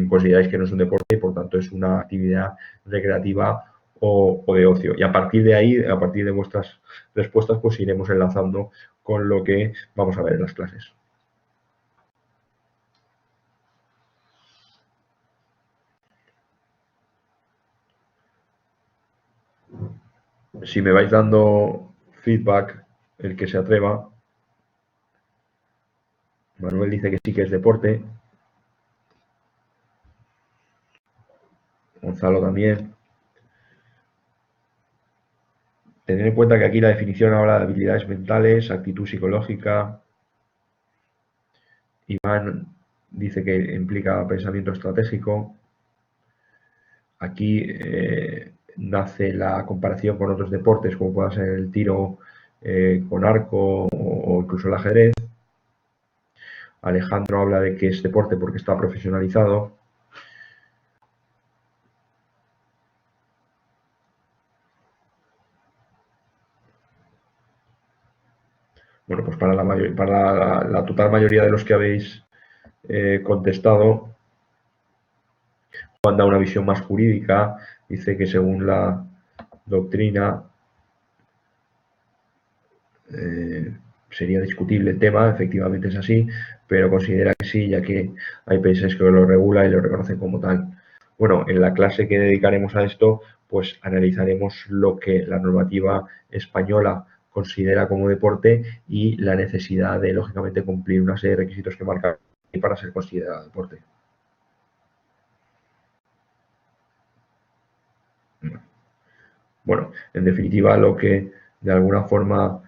consideráis que no es un deporte y por tanto es una actividad recreativa o de ocio. Y a partir de ahí, a partir de vuestras respuestas, pues iremos enlazando con lo que vamos a ver en las clases. Si me vais dando feedback, el que se atreva. Manuel dice que sí que es deporte. Gonzalo también. Tener en cuenta que aquí la definición habla de habilidades mentales, actitud psicológica. Iván dice que implica pensamiento estratégico. Aquí nace la comparación con otros deportes, como pueda ser el tiro con arco o incluso el ajedrez. Alejandro habla de que es deporte porque está profesionalizado. Bueno, pues para la total mayoría de los que habéis contestado, Juan da una visión más jurídica, dice que según la doctrina sería discutible el tema, efectivamente es así, pero considera que sí, ya que hay países que lo regulan y lo reconocen como tal. Bueno, en la clase que dedicaremos a esto, pues analizaremos lo que la normativa española considera como deporte y la necesidad de, lógicamente, cumplir una serie de requisitos que marca para ser considerado deporte. Bueno, en definitiva, lo que de alguna forma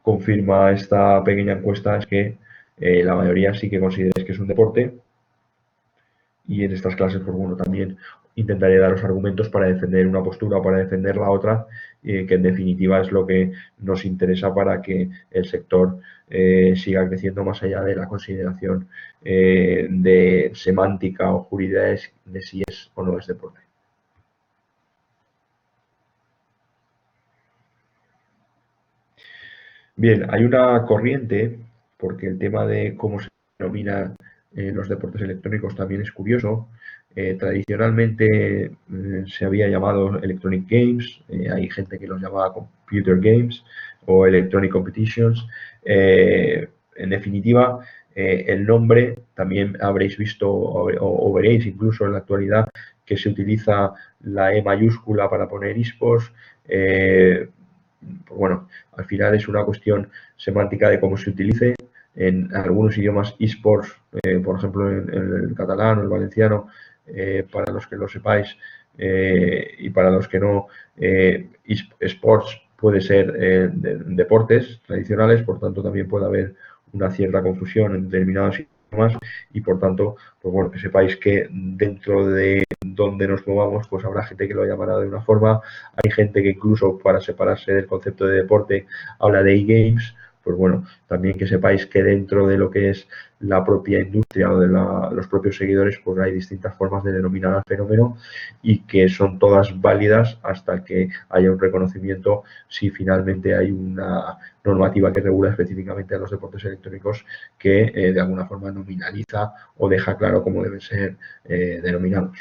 confirma esta pequeña encuesta es que la mayoría sí que consideráis que es un deporte, y en estas clases, pues bueno, también intentaré daros argumentos para defender una postura o para defender la otra, que en definitiva es lo que nos interesa para que el sector siga creciendo más allá de la consideración de semántica o jurídica de si es o no es deporte. Bien, hay una corriente, porque el tema de cómo se denomina los deportes electrónicos también es curioso. Tradicionalmente se había llamado Electronic Games, hay gente que los llamaba Computer Games o Electronic Competitions. En definitiva, el nombre también habréis visto o veréis incluso en la actualidad que se utiliza la E mayúscula para poner esports. Pues bueno, al final es una cuestión semántica de cómo se utilice. En algunos idiomas esports, por ejemplo en el catalán o el valenciano, para los que lo sepáis, y para los que no, esports puede ser deportes tradicionales, por tanto también puede haber una cierta confusión en determinados idiomas y por tanto, pues bueno, que sepáis que dentro de donde nos movamos, pues habrá gente que lo llamará de una forma, hay gente que incluso para separarse del concepto de deporte habla de e-games. Pues bueno, también que sepáis que dentro de lo que es la propia industria o de los propios seguidores, pues hay distintas formas de denominar al fenómeno y que son todas válidas hasta que haya un reconocimiento, si finalmente hay una normativa que regula específicamente a los deportes electrónicos que de alguna forma nominaliza o deja claro cómo deben ser denominados.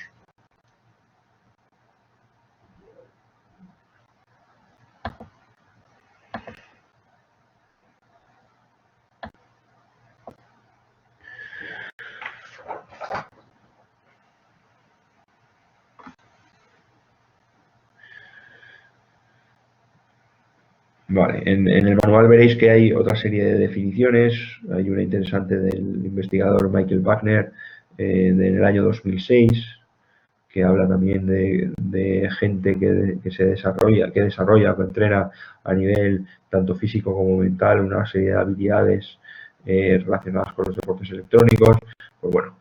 Vale, en el manual veréis que hay otra serie de definiciones. Hay una interesante del investigador Michael Wagner del año 2006, que habla también de gente que se desarrolla, que entrena a nivel tanto físico como mental una serie de habilidades relacionadas con los deportes electrónicos. Pues bueno,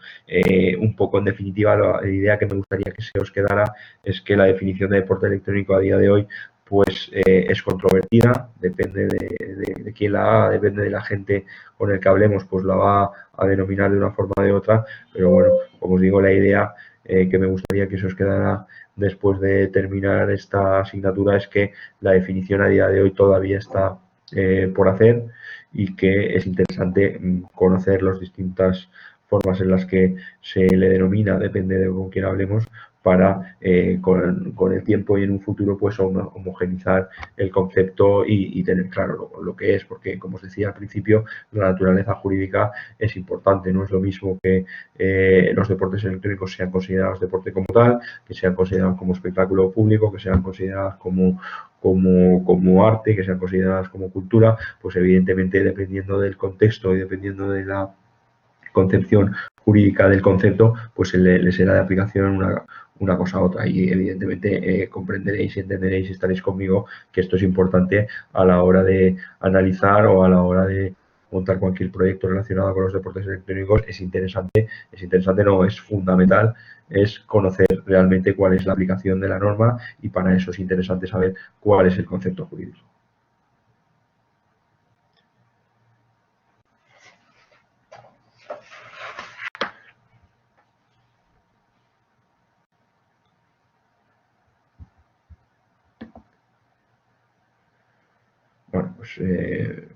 un poco en definitiva la idea que me gustaría que se os quedara es que la definición de deporte electrónico a día de hoy pues es controvertida, depende de quién la haga, depende de la gente con el que hablemos, pues la va a denominar de una forma o de otra, pero bueno, como os digo, la idea que me gustaría que se os quedara después de terminar esta asignatura es que la definición a día de hoy todavía está por hacer y que es interesante conocer las distintas formas en las que se le denomina, depende de con quién hablemos, para con el tiempo y en un futuro pues homogenizar el concepto y tener claro lo que es, porque como os decía al principio, la naturaleza jurídica es importante, no es lo mismo que los deportes electrónicos sean considerados deporte como tal, que sean considerados como espectáculo público, que sean considerados como arte, que sean consideradas como cultura, pues evidentemente dependiendo del contexto y dependiendo de la concepción jurídica del concepto, pues le será de aplicación una cosa a otra. Y evidentemente comprenderéis y entenderéis y estaréis conmigo que esto es importante a la hora de analizar o a la hora de montar cualquier proyecto relacionado con los deportes electrónicos. Es interesante, no, es fundamental, es conocer realmente cuál es la aplicación de la norma y para eso es interesante saber cuál es el concepto jurídico. Bueno, pues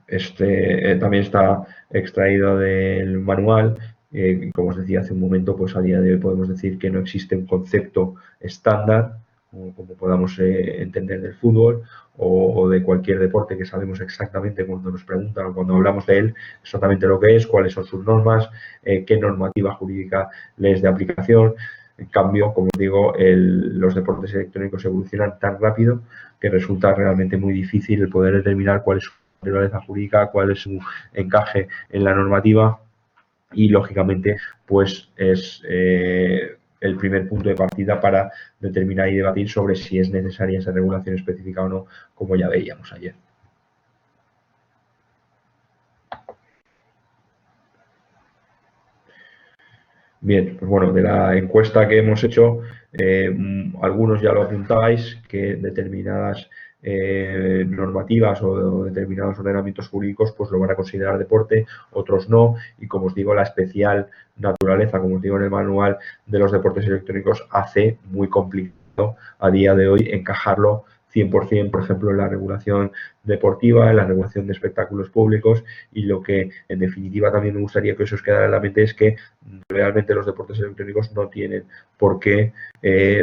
este también está extraído del manual. Como os decía hace un momento, pues a día de hoy podemos decir que no existe un concepto estándar, como podamos entender del fútbol o de cualquier deporte que sabemos exactamente cuando nos preguntan o cuando hablamos de él, exactamente lo que es, cuáles son sus normas, qué normativa jurídica le es de aplicación. En cambio, como os digo, los deportes electrónicos evolucionan tan rápido que resulta realmente muy difícil el poder determinar cuál es su naturaleza jurídica, cuál es su encaje en la normativa y, lógicamente, pues es el primer punto de partida para determinar y debatir sobre si es necesaria esa regulación específica o no, como ya veíamos ayer. Bien, pues bueno, de la encuesta que hemos hecho, algunos ya lo apuntabais, que determinadas normativas o determinados ordenamientos jurídicos pues lo van a considerar deporte, otros no, y como os digo, la especial naturaleza, como os digo en el manual de los deportes electrónicos, hace muy complicado a día de hoy encajarlo 100%, por ejemplo, en la regulación deportiva, en la regulación de espectáculos públicos, y lo que en definitiva también me gustaría que eso os quedara en la mente es que realmente los deportes electrónicos no tienen por qué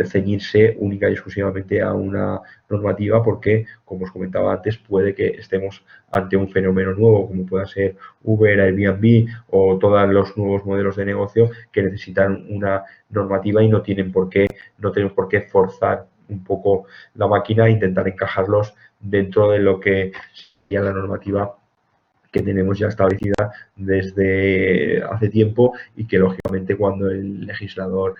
ceñirse única y exclusivamente a una normativa, porque, como os comentaba antes, puede que estemos ante un fenómeno nuevo, como pueda ser Uber, Airbnb o todos los nuevos modelos de negocio que necesitan una normativa y no tenemos por qué forzar un poco la máquina e intentar encajarlos dentro de lo que sería la normativa que tenemos ya establecida desde hace tiempo y que, lógicamente, cuando el legislador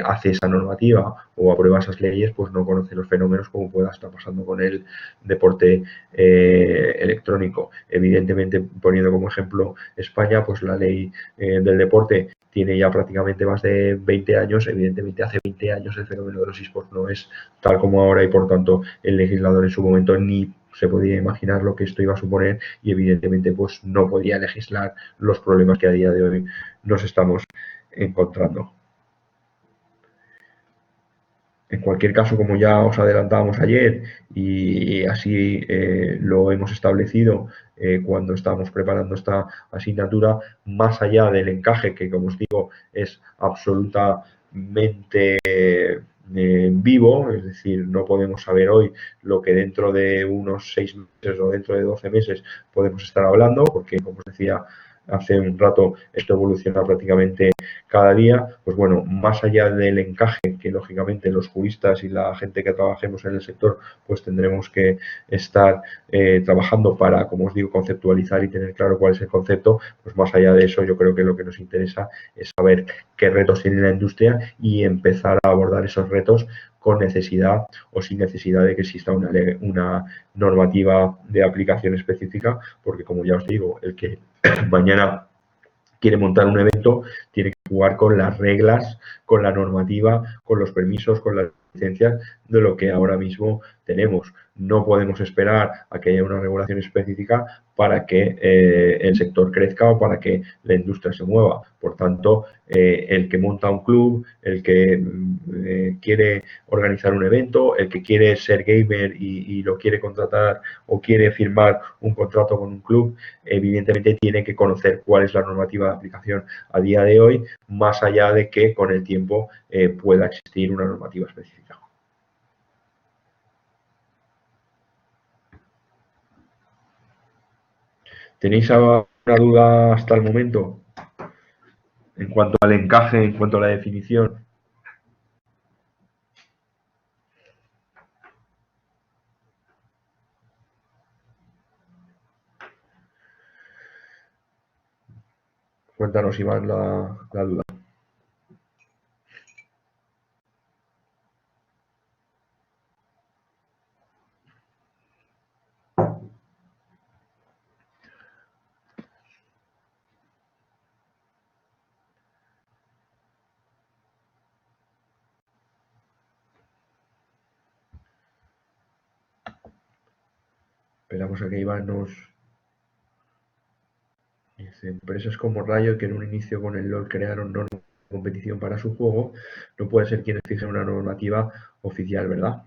hace esa normativa o aprueba esas leyes, pues no conoce los fenómenos como pueda estar pasando con el deporte electrónico. Evidentemente, poniendo como ejemplo España, pues la ley del deporte tiene ya prácticamente más de 20 años. Evidentemente, hace 20 años el fenómeno de los esports no es tal como ahora y, por tanto, el legislador en su momento ni se podía imaginar lo que esto iba a suponer y, evidentemente, pues no podía legislar los problemas que a día de hoy nos estamos encontrando. En cualquier caso, como ya os adelantábamos ayer y así lo hemos establecido cuando estábamos preparando esta asignatura, más allá del encaje, que, como os digo, es absolutamente vivo, es decir, no podemos saber hoy lo que dentro de unos 6 meses o dentro de 12 meses podemos estar hablando, porque, como os decía hace un rato, esto evoluciona prácticamente cada día. Pues bueno, más allá del encaje que, lógicamente, los juristas y la gente que trabajemos en el sector pues tendremos que estar trabajando para, como os digo, conceptualizar y tener claro cuál es el concepto, pues más allá de eso yo creo que lo que nos interesa es saber qué retos tiene la industria y empezar a abordar esos retos con necesidad o sin necesidad de que exista una normativa de aplicación específica, porque, como ya os digo, el que mañana quiere montar un evento tiene que jugar con las reglas, con la normativa, con los permisos, con las licencias de lo que ahora mismo tenemos. No podemos esperar a que haya una regulación específica para que el sector crezca o para que la industria se mueva. Por tanto, el que monta un club, el que quiere organizar un evento, el que quiere ser gamer y lo quiere contratar o quiere firmar un contrato con un club, evidentemente tiene que conocer cuál es la normativa de aplicación a día de hoy, más allá de que con el tiempo pueda existir una normativa específica. ¿Tenéis alguna duda hasta el momento en cuanto al encaje, en cuanto a la definición? Cuéntanos, Iván, la duda. Esperamos a que Iván nos dice: empresas como Riot, que en un inicio con el LoL crearon normas de competición para su juego, no puede ser quienes fijen una normativa oficial, ¿verdad?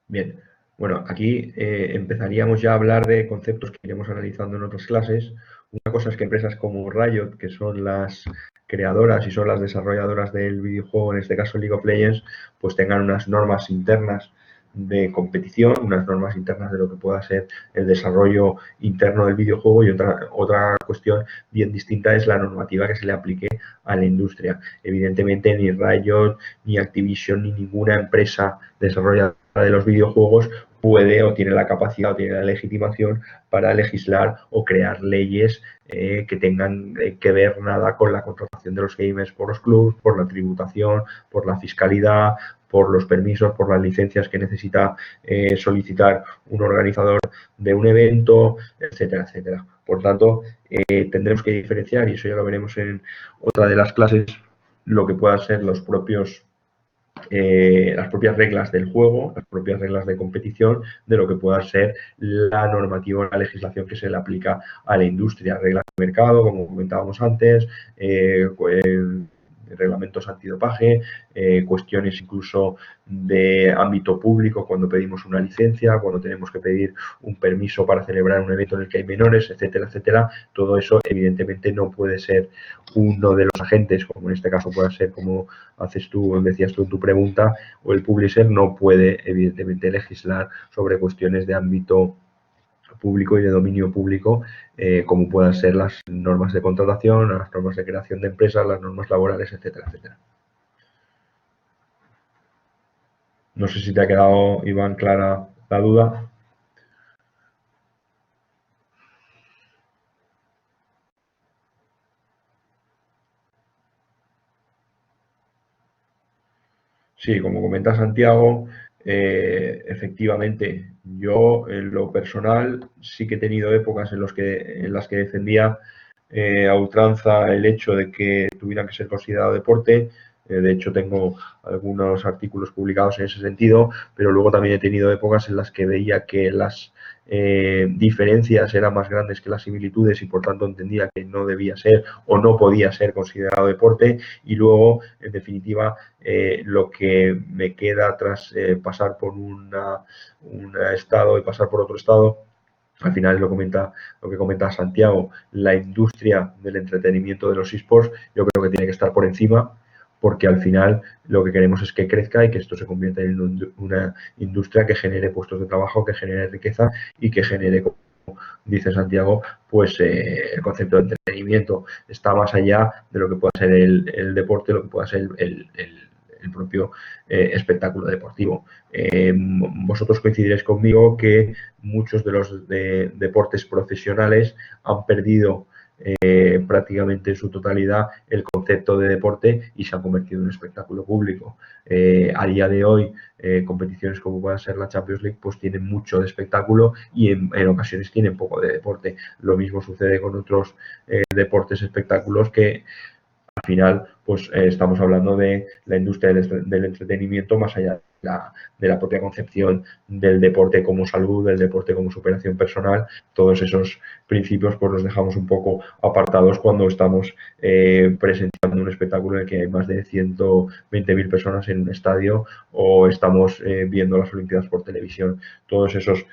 Bien, bueno, aquí empezaríamos ya a hablar de conceptos que iremos analizando en otras clases. Una cosa es que empresas como Riot, que son las creadoras y son las desarrolladoras del videojuego, en este caso League of Legends, pues tengan unas normas internas de competición, unas normas internas de lo que pueda ser el desarrollo interno del videojuego, y otra cuestión bien distinta es la normativa que se le aplique a la industria. Evidentemente ni Riot, ni Activision, ni ninguna empresa desarrolladora de los videojuegos puede o tiene la capacidad o tiene la legitimación para legislar o crear leyes que tengan que ver nada con la contratación de los gamers por los clubs, por la tributación, por la fiscalidad, por los permisos, por las licencias que necesita solicitar un organizador de un evento, etcétera, etcétera. Por tanto, tendremos que diferenciar, y eso ya lo veremos en otra de las clases, lo que puedan ser las propias reglas del juego, las propias reglas de competición, de lo que pueda ser la normativa o la legislación que se le aplica a la industria, reglas de mercado, como comentábamos antes, reglamentos antidopaje, cuestiones incluso de ámbito público cuando pedimos una licencia, cuando tenemos que pedir un permiso para celebrar un evento en el que hay menores, etcétera, etcétera. Todo eso evidentemente no puede ser uno de los agentes, como en este caso pueda ser, como haces tú, decías tú en tu pregunta, o el publisher no puede evidentemente legislar sobre cuestiones de ámbito público y de dominio público, como puedan ser las normas de contratación, las normas de creación de empresas, las normas laborales, etcétera, etcétera. No sé si te ha quedado, Iván, clara la duda. Sí, como comenta Santiago, efectivamente, yo en lo personal sí que he tenido épocas en las que defendía a ultranza el hecho de que tuvieran que ser considerado deporte. De hecho, tengo algunos artículos publicados en ese sentido, pero luego también he tenido épocas en las que veía que las diferencias eran más grandes que las similitudes, y por tanto entendía que no debía ser o no podía ser considerado deporte. Y luego, en definitiva, lo que me queda tras pasar por un estado y pasar por otro estado, al final es lo que comenta Santiago: la industria del entretenimiento de los esports yo creo que tiene que estar por encima, porque al final lo que queremos es que crezca y que esto se convierta en una industria que genere puestos de trabajo, que genere riqueza y que genere, como dice Santiago, pues el concepto de entretenimiento está más allá de lo que pueda ser el deporte, lo que pueda ser el propio espectáculo deportivo. Vosotros coincidiréis conmigo que muchos de los deportes profesionales han perdido prácticamente en su totalidad el concepto de deporte y se han convertido en un espectáculo público. A día de hoy, competiciones como pueda ser la Champions League pues tienen mucho de espectáculo y en ocasiones tienen poco de deporte. Lo mismo sucede con otros deportes, espectáculos, que al final pues estamos hablando de la industria del entretenimiento más allá de la propia concepción del deporte como salud, del deporte como superación personal. Todos esos principios pues los dejamos un poco apartados cuando estamos presenciando un espectáculo en el que hay más de 120.000 personas en un estadio, o estamos viendo las Olimpiadas por televisión. Todos esos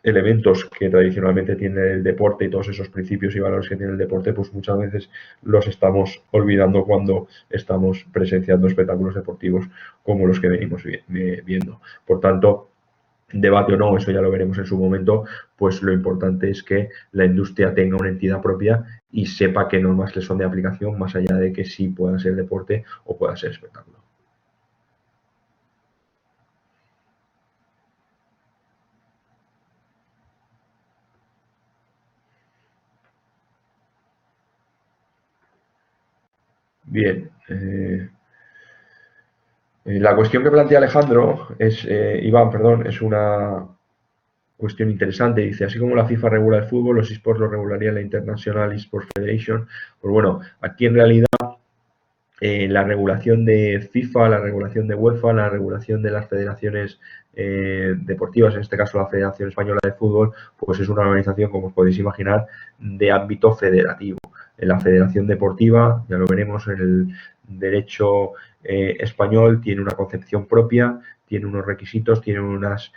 elementos que tradicionalmente tiene el deporte y todos esos principios y valores que tiene el deporte, pues muchas veces los estamos olvidando cuando estamos presenciando espectáculos deportivos como los que venimos viendo. Por tanto, debate o no, eso ya lo veremos en su momento, pues lo importante es que la industria tenga una entidad propia y sepa qué normas le son de aplicación, más allá de que sí pueda ser deporte o pueda ser espectáculo. Bien, la cuestión que plantea Alejandro Iván, perdón, es una cuestión interesante. Dice: así como la FIFA regula el fútbol, los esports lo regularía la International Esports Federation. Pues bueno, aquí en realidad la regulación de FIFA, la regulación de UEFA, la regulación de las federaciones deportivas, en este caso la Federación Española de Fútbol, pues es una organización, como os podéis imaginar, de ámbito federativo. En la Federación Deportiva, ya lo veremos, en el derecho español tiene una concepción propia, tiene unos requisitos, tiene unas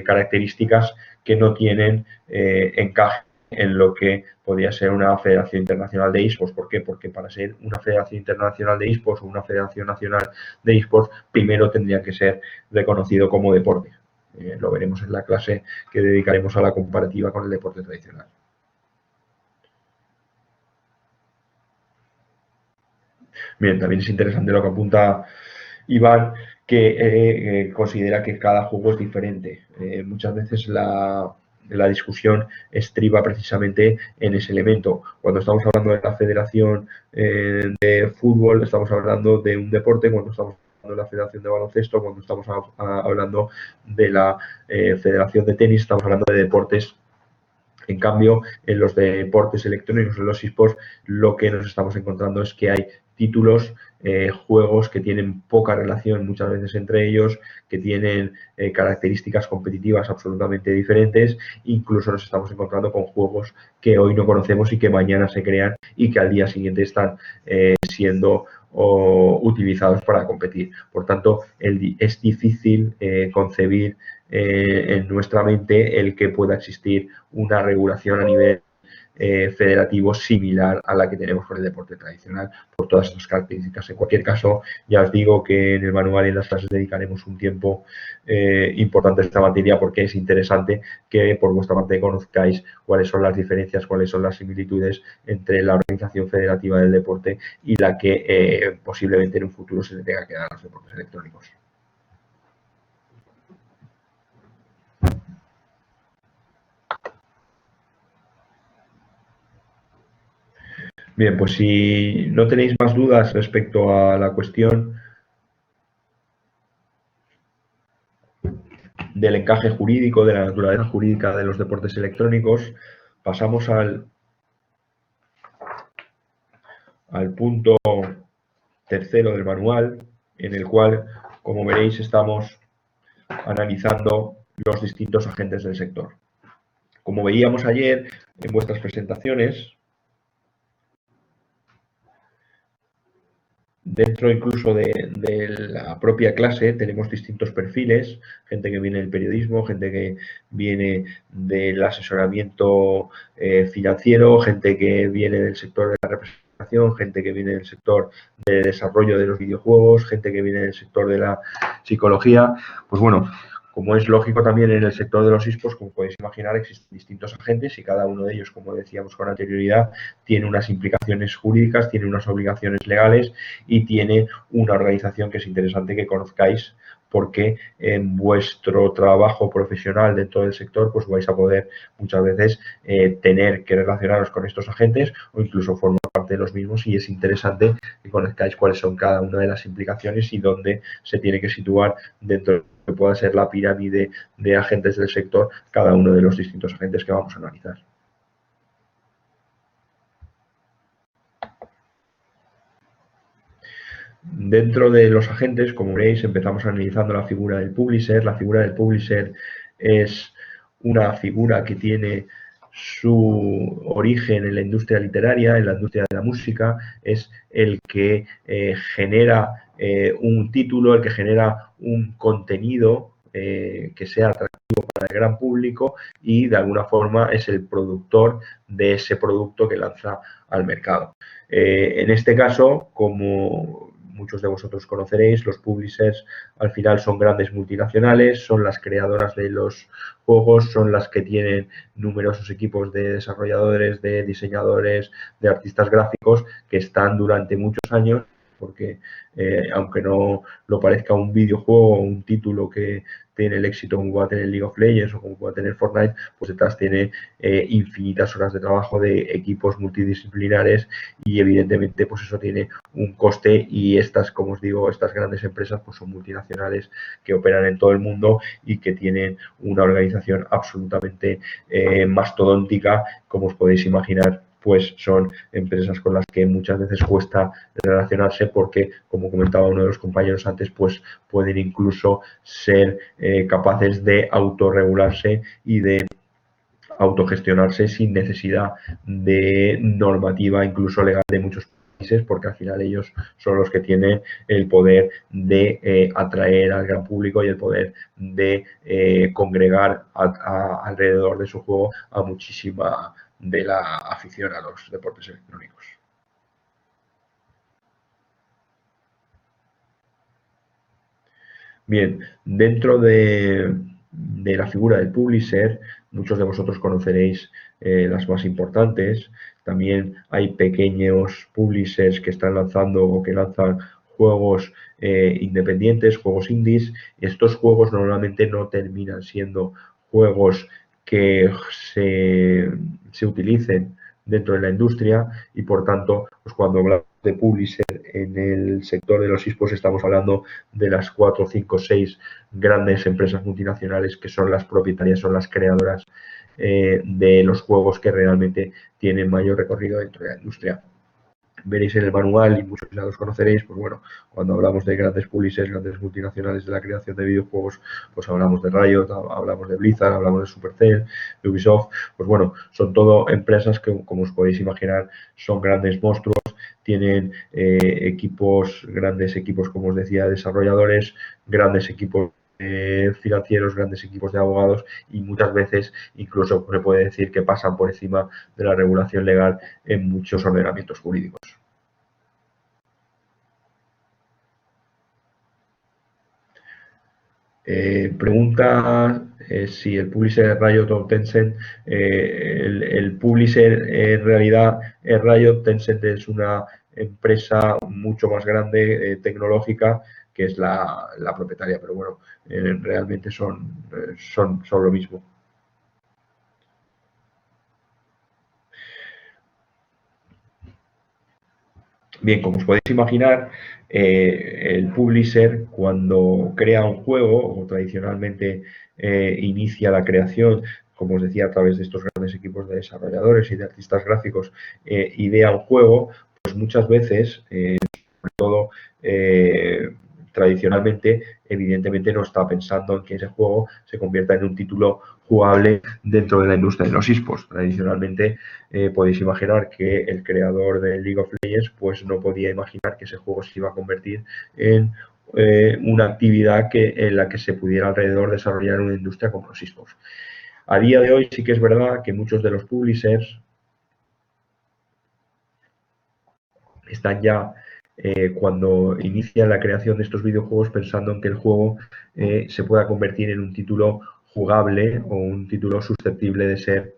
características que no tienen encaje en lo que podría ser una federación internacional de eSports. ¿Por qué? Porque para ser una federación internacional de eSports o una federación nacional de eSports, primero tendría que ser reconocido como deporte. Lo veremos en la clase que dedicaremos a la comparativa con el deporte tradicional. Bien, también es interesante lo que apunta Iván, que considera que cada juego es diferente. Muchas veces la discusión estriba precisamente en ese elemento. Cuando estamos hablando de la Federación de Fútbol, estamos hablando de un deporte. Cuando estamos hablando de la Federación de Baloncesto, cuando estamos hablando de la Federación de Tenis, estamos hablando de deportes. En cambio, en los deportes electrónicos, en los esports, lo que nos estamos encontrando es que hay títulos, juegos que tienen poca relación muchas veces entre ellos, que tienen características competitivas absolutamente diferentes. Incluso nos estamos encontrando con juegos que hoy no conocemos y que mañana se crean y que al día siguiente están siendo utilizados para competir. Por tanto, es difícil concebir en nuestra mente el que pueda existir una regulación a nivel federativo similar a la que tenemos con el deporte tradicional por todas esas características. En cualquier caso, ya os digo que en el manual y en las clases dedicaremos un tiempo importante a esta materia porque es interesante que por vuestra parte conozcáis cuáles son las diferencias, cuáles son las similitudes entre la organización federativa del deporte y la que posiblemente en un futuro se le tenga que dar a los deportes electrónicos. Bien, pues si no tenéis más dudas respecto a la cuestión del encaje jurídico, de la naturaleza jurídica de los deportes electrónicos, pasamos al punto tercero del manual, en el cual, como veréis, estamos analizando los distintos agentes del sector. Como veíamos ayer en vuestras presentaciones, dentro incluso de la propia clase tenemos distintos perfiles, gente que viene del periodismo, gente que viene del asesoramiento financiero, gente que viene del sector de la representación, gente que viene del sector de desarrollo de los videojuegos, gente que viene del sector de la psicología. Pues bueno, como es lógico también en el sector de los esports, como podéis imaginar, existen distintos agentes y cada uno de ellos, como decíamos con anterioridad, tiene unas implicaciones jurídicas, tiene unas obligaciones legales y tiene una organización que es interesante que conozcáis porque en vuestro trabajo profesional dentro del sector pues vais a poder muchas veces tener que relacionaros con estos agentes o incluso formar parte de los mismos y es interesante que conozcáis cuáles son cada una de las implicaciones y dónde se tiene que situar dentro de que pueda ser la pirámide de agentes del sector cada uno de los distintos agentes que vamos a analizar. Dentro de los agentes, como veréis, empezamos analizando la figura del publisher. La figura del publisher es una figura que tiene su origen en la industria literaria, en la industria de la música, es el que genera un título, el que genera un contenido que sea atractivo para el gran público y de alguna forma es el productor de ese producto que lanza al mercado. En este caso, como muchos de vosotros conoceréis, los publishers al final son grandes multinacionales, son las creadoras de los juegos, son las que tienen numerosos equipos de desarrolladores, de diseñadores, de artistas gráficos que están durante muchos años porque aunque no lo parezca un videojuego o un título que tiene el éxito como pueda tener League of Legends o como pueda tener Fortnite, pues detrás tiene infinitas horas de trabajo de equipos multidisciplinares y evidentemente pues eso tiene un coste y estas, como os digo, estas grandes empresas pues son multinacionales que operan en todo el mundo y que tienen una organización absolutamente mastodóntica, como os podéis imaginar, pues son empresas con las que muchas veces cuesta relacionarse porque, como comentaba uno de los compañeros antes, pues pueden incluso ser capaces de autorregularse y de autogestionarse sin necesidad de normativa, incluso legal, de muchos países, porque al final ellos son los que tienen el poder de atraer al gran público y el poder de congregar alrededor de su juego a muchísima de la afición a los deportes electrónicos. Bien, dentro de la figura del publisher, muchos de vosotros conoceréis las más importantes. También hay pequeños publishers que están lanzando o que lanzan juegos independientes, juegos indies. Estos juegos normalmente no terminan siendo juegos que se utilicen dentro de la industria y por tanto, pues cuando hablamos de publisher en el sector de los esports estamos hablando de las 4, 5, 6 grandes empresas multinacionales que son las propietarias, son las creadoras de los juegos que realmente tienen mayor recorrido dentro de la industria. Veréis en el manual y muchos ya los conoceréis, pues bueno, cuando hablamos de grandes publishers, grandes multinacionales de la creación de videojuegos, pues hablamos de Riot, hablamos de Blizzard, hablamos de Supercell, de Ubisoft, pues bueno, son todo empresas que, como os podéis imaginar, son grandes monstruos, tienen equipos, grandes equipos, como os decía, desarrolladores, grandes equipos financieros, grandes equipos de abogados y muchas veces incluso se puede decir que pasan por encima de la regulación legal en muchos ordenamientos jurídicos. Pregunta si el publisher es Riot o Tencent. El publisher en realidad es Riot. Tencent es una empresa mucho más grande, tecnológica, que es la propietaria, pero bueno, realmente son lo mismo. Bien, como os podéis imaginar, el publisher cuando crea un juego o tradicionalmente inicia la creación, como os decía, a través de estos grandes equipos de desarrolladores y de artistas gráficos, idea un juego, pues muchas veces, sobre todo tradicionalmente, evidentemente no está pensando en que ese juego se convierta en un título jugable dentro de la industria de los esports. Tradicionalmente podéis imaginar que el creador de League of Legends pues no podía imaginar que ese juego se iba a convertir en una actividad en la que se pudiera alrededor desarrollar una industria como los esports. A día de hoy sí que es verdad que muchos de los publishers están ya cuando inician la creación de estos videojuegos pensando en que el juego se pueda convertir en un título jugable o un título susceptible de ser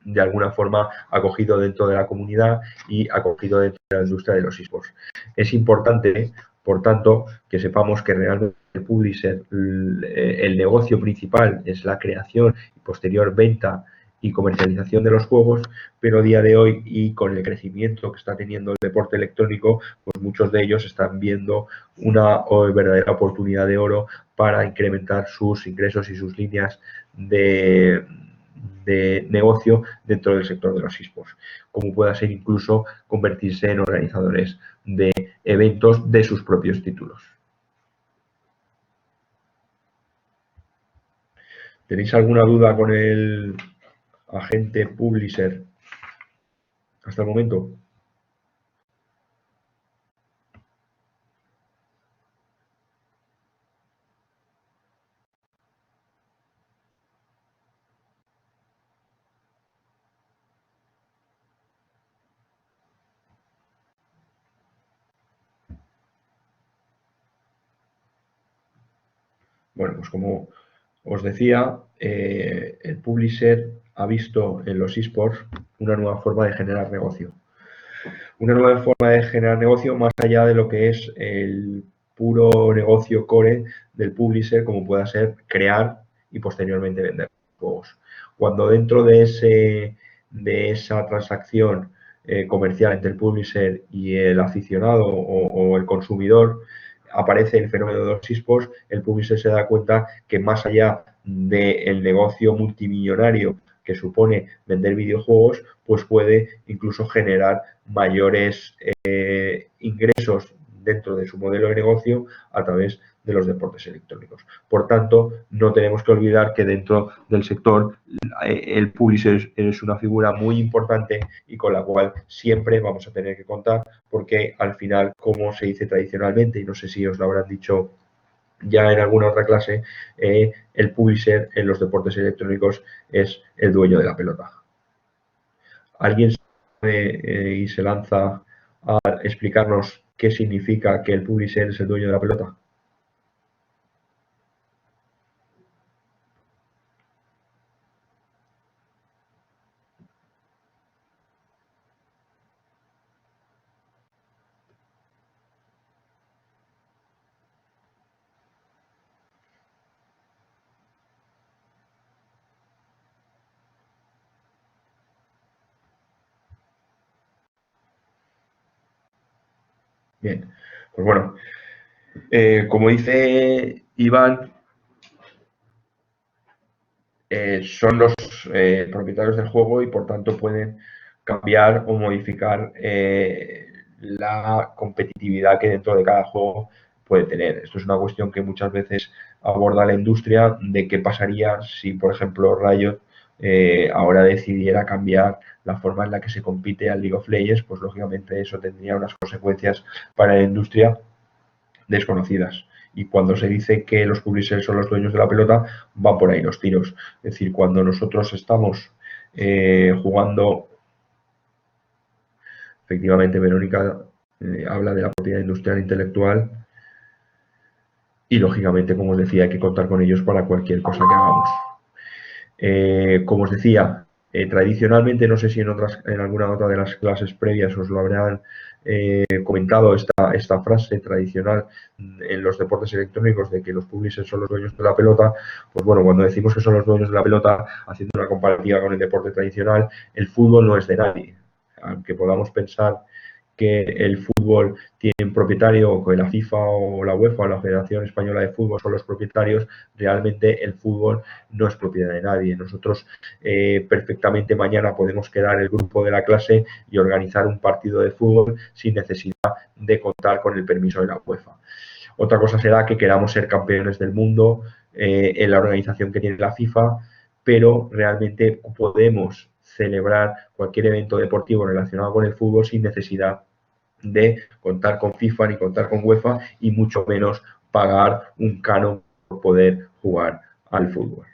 de alguna forma acogido dentro de la comunidad y acogido dentro de la industria de los esports. Es importante, por tanto, que sepamos que realmente el publisher, el negocio principal es la creación y posterior venta y comercialización de los juegos, pero a día de hoy y con el crecimiento que está teniendo el deporte electrónico, pues muchos de ellos están viendo una verdadera oportunidad de oro para incrementar sus ingresos y sus líneas de negocio dentro del sector de los esports, como pueda ser incluso convertirse en organizadores de eventos de sus propios títulos. ¿Tenéis alguna duda con el agente publisher hasta el momento? Bueno, pues como os decía, el publisher ha visto en los esports una nueva forma de generar negocio. Una nueva forma de generar negocio más allá de lo que es el puro negocio core del publisher, como pueda ser crear y posteriormente vender juegos. Cuando dentro de esa transacción comercial entre el publisher y el aficionado o el consumidor, aparece el fenómeno de los esports, el publisher se da cuenta que más allá del negocio multimillonario que supone vender videojuegos, pues puede incluso generar mayores ingresos dentro de su modelo de negocio a través de los deportes electrónicos. Por tanto, no tenemos que olvidar que dentro del sector el publisher es una figura muy importante y con la cual siempre vamos a tener que contar, porque al final, como se dice tradicionalmente, y no sé si os lo habrán dicho ya en alguna otra clase, el publisher en los deportes electrónicos es el dueño de la pelota. ¿Alguien sabe y se lanza a explicarnos qué significa que el publisher es el dueño de la pelota? Bien, pues bueno, como dice Iván, son los propietarios del juego y por tanto pueden cambiar o modificar la competitividad que dentro de cada juego puede tener. Esto es una cuestión que muchas veces aborda la industria de qué pasaría si, por ejemplo, Riot ahora decidiera cambiar la forma en la que se compite al League of Legends, pues lógicamente eso tendría unas consecuencias para la industria desconocidas. Y cuando se dice que los publishers son los dueños de la pelota, van por ahí los tiros. Es decir, cuando nosotros estamos jugando, efectivamente, Verónica habla de la propiedad industrial e intelectual y, lógicamente, como os decía, hay que contar con ellos para cualquier cosa que hagamos. Como os decía, tradicionalmente, no sé si en alguna otra de las clases previas os lo habrán comentado esta frase tradicional en los deportes electrónicos de que los publishers son los dueños de la pelota. Pues bueno, cuando decimos que son los dueños de la pelota, haciendo una comparativa con el deporte tradicional, el fútbol no es de nadie. Aunque podamos pensar que el fútbol tiene un propietario, o que la FIFA o la UEFA o la Federación Española de Fútbol son los propietarios, realmente el fútbol no es propiedad de nadie. Nosotros perfectamente mañana podemos quedar el grupo de la clase y organizar un partido de fútbol sin necesidad de contar con el permiso de la UEFA. Otra cosa será que queramos ser campeones del mundo en la organización que tiene la FIFA, pero realmente podemos celebrar cualquier evento deportivo relacionado con el fútbol sin necesidad de contar con FIFA ni contar con UEFA y mucho menos pagar un canon por poder jugar al fútbol.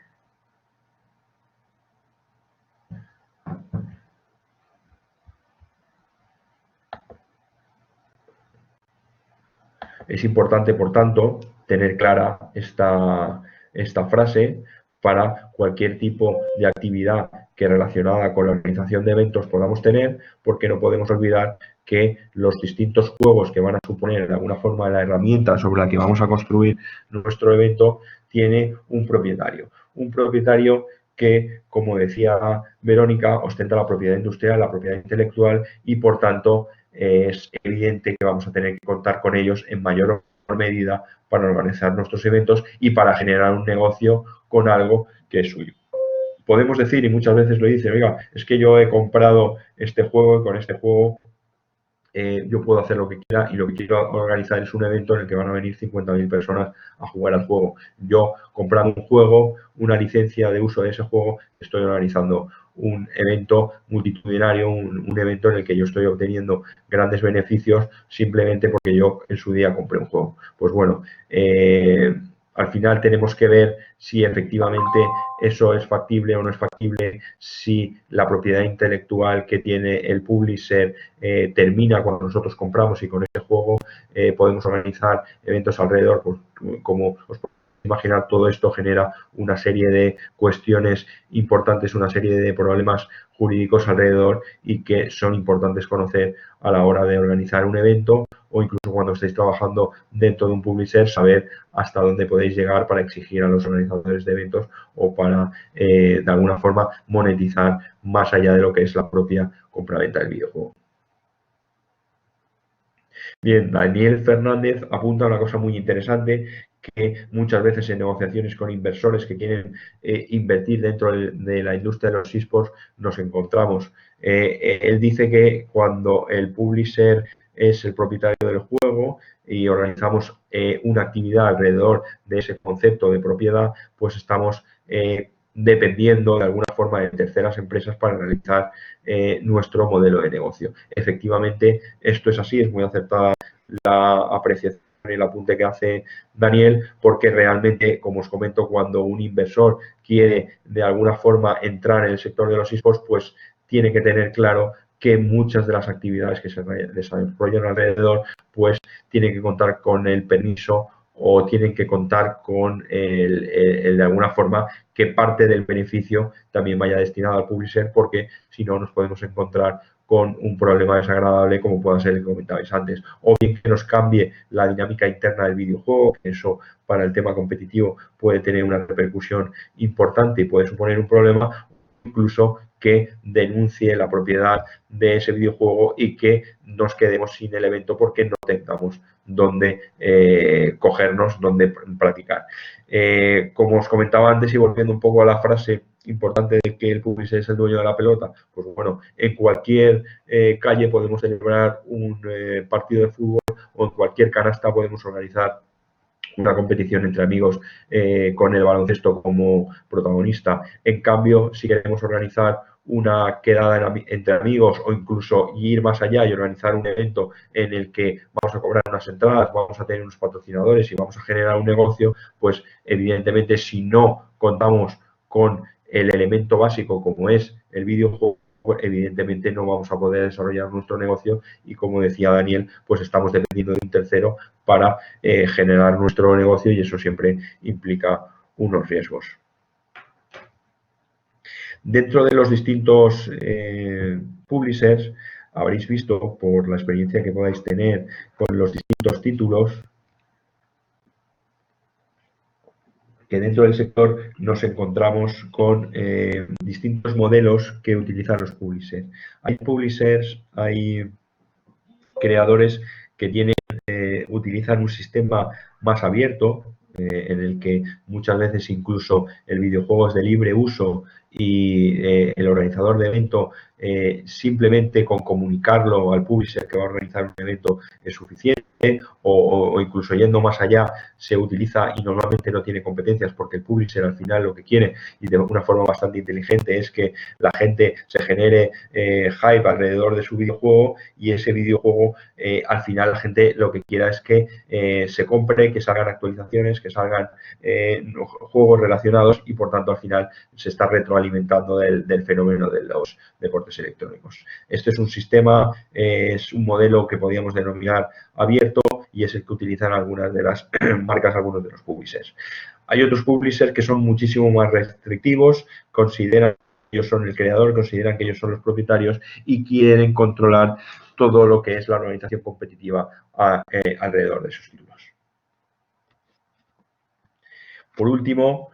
Es importante, por tanto, tener clara esta frase para cualquier tipo de actividad que relacionada con la organización de eventos podamos tener, porque no podemos olvidar que los distintos juegos que van a suponer de alguna forma la herramienta sobre la que vamos a construir nuestro evento tiene un propietario. Un propietario que, como decía Verónica, ostenta la propiedad industrial, la propiedad intelectual y, por tanto, es evidente que vamos a tener que contar con ellos en mayor medida para organizar nuestros eventos y para generar un negocio con algo que es suyo. Podemos decir, y muchas veces lo dicen, oiga, es que yo he comprado este juego y con este juego yo puedo hacer lo que quiera y lo que quiero organizar es un evento en el que van a venir 50.000 personas a jugar al juego. Yo, comprando un juego, una licencia de uso de ese juego, estoy organizando un evento multitudinario, un evento en el que yo estoy obteniendo grandes beneficios simplemente porque yo en su día compré un juego. Pues bueno, al final tenemos que ver si efectivamente eso es factible o no es factible, si la propiedad intelectual que tiene el publisher termina cuando nosotros compramos y con ese juego podemos organizar eventos alrededor, pues, como os podéis imaginar, todo esto genera una serie de cuestiones importantes, una serie de problemas jurídicos alrededor y que son importantes conocer a la hora de organizar un evento o incluso cuando estéis trabajando dentro de un publisher, saber hasta dónde podéis llegar para exigir a los organizadores de eventos o para, de alguna forma, monetizar más allá de lo que es la propia compraventa del videojuego. Bien, Daniel Fernández apunta a una cosa muy interesante, que muchas veces en negociaciones con inversores que quieren invertir dentro de la industria de los eSports nos encontramos. Él dice que cuando el publisher es el propietario del juego y organizamos una actividad alrededor de ese concepto de propiedad, pues estamos dependiendo de alguna forma de terceras empresas para realizar nuestro modelo de negocio. Efectivamente, esto es así, es muy acertada la apreciación y el apunte que hace Daniel, porque realmente, como os comento, cuando un inversor quiere de alguna forma entrar en el sector de los eSports, pues tiene que tener claro que muchas de las actividades que se desarrollan alrededor, pues tienen que contar con el permiso o tienen que contar con de alguna forma que parte del beneficio también vaya destinado al publisher, porque si no nos podemos encontrar con un problema desagradable como pueda ser el que comentabais antes, o bien que nos cambie la dinámica interna del videojuego, que eso para el tema competitivo puede tener una repercusión importante y puede suponer un problema, incluso que denuncie la propiedad de ese videojuego y que nos quedemos sin el evento porque no tengamos donde cogernos, donde practicar. Como os comentaba antes y volviendo un poco a la frase importante de que el publisher es el dueño de la pelota, pues bueno, en cualquier calle podemos celebrar un partido de fútbol o en cualquier canasta podemos organizar una competición entre amigos con el baloncesto como protagonista. En cambio, si queremos organizar una quedada entre amigos o incluso ir más allá y organizar un evento en el que vamos a cobrar unas entradas, vamos a tener unos patrocinadores y vamos a generar un negocio, pues evidentemente si no contamos con el elemento básico como es el videojuego, evidentemente no vamos a poder desarrollar nuestro negocio y como decía Daniel, pues estamos dependiendo de un tercero para generar nuestro negocio y eso siempre implica unos riesgos. Dentro de los distintos publishers, habréis visto por la experiencia que podáis tener con los distintos títulos que dentro del sector nos encontramos con distintos modelos que utilizan los publishers. Hay publishers, hay creadores que utilizan un sistema más abierto, en el que muchas veces incluso el videojuego es de libre uso y el organizador de evento simplemente con comunicarlo al publisher que va a organizar un evento es suficiente, o incluso yendo más allá se utiliza y normalmente no tiene competencias porque el publisher al final lo que quiere y de una forma bastante inteligente es que la gente se genere hype alrededor de su videojuego y ese videojuego al final la gente lo que quiera es que se compre, que salgan actualizaciones, que salgan juegos relacionados y por tanto al final se está retroalimentando del fenómeno de los deportes electrónicos. Este es un sistema, es un modelo que podríamos denominar abierto y es el que utilizan algunas de las marcas, algunos de los publishers. Hay otros publishers que son muchísimo más restrictivos, consideran que ellos son el creador, consideran que ellos son los propietarios y quieren controlar todo lo que es la organización competitiva alrededor de sus títulos. Por último,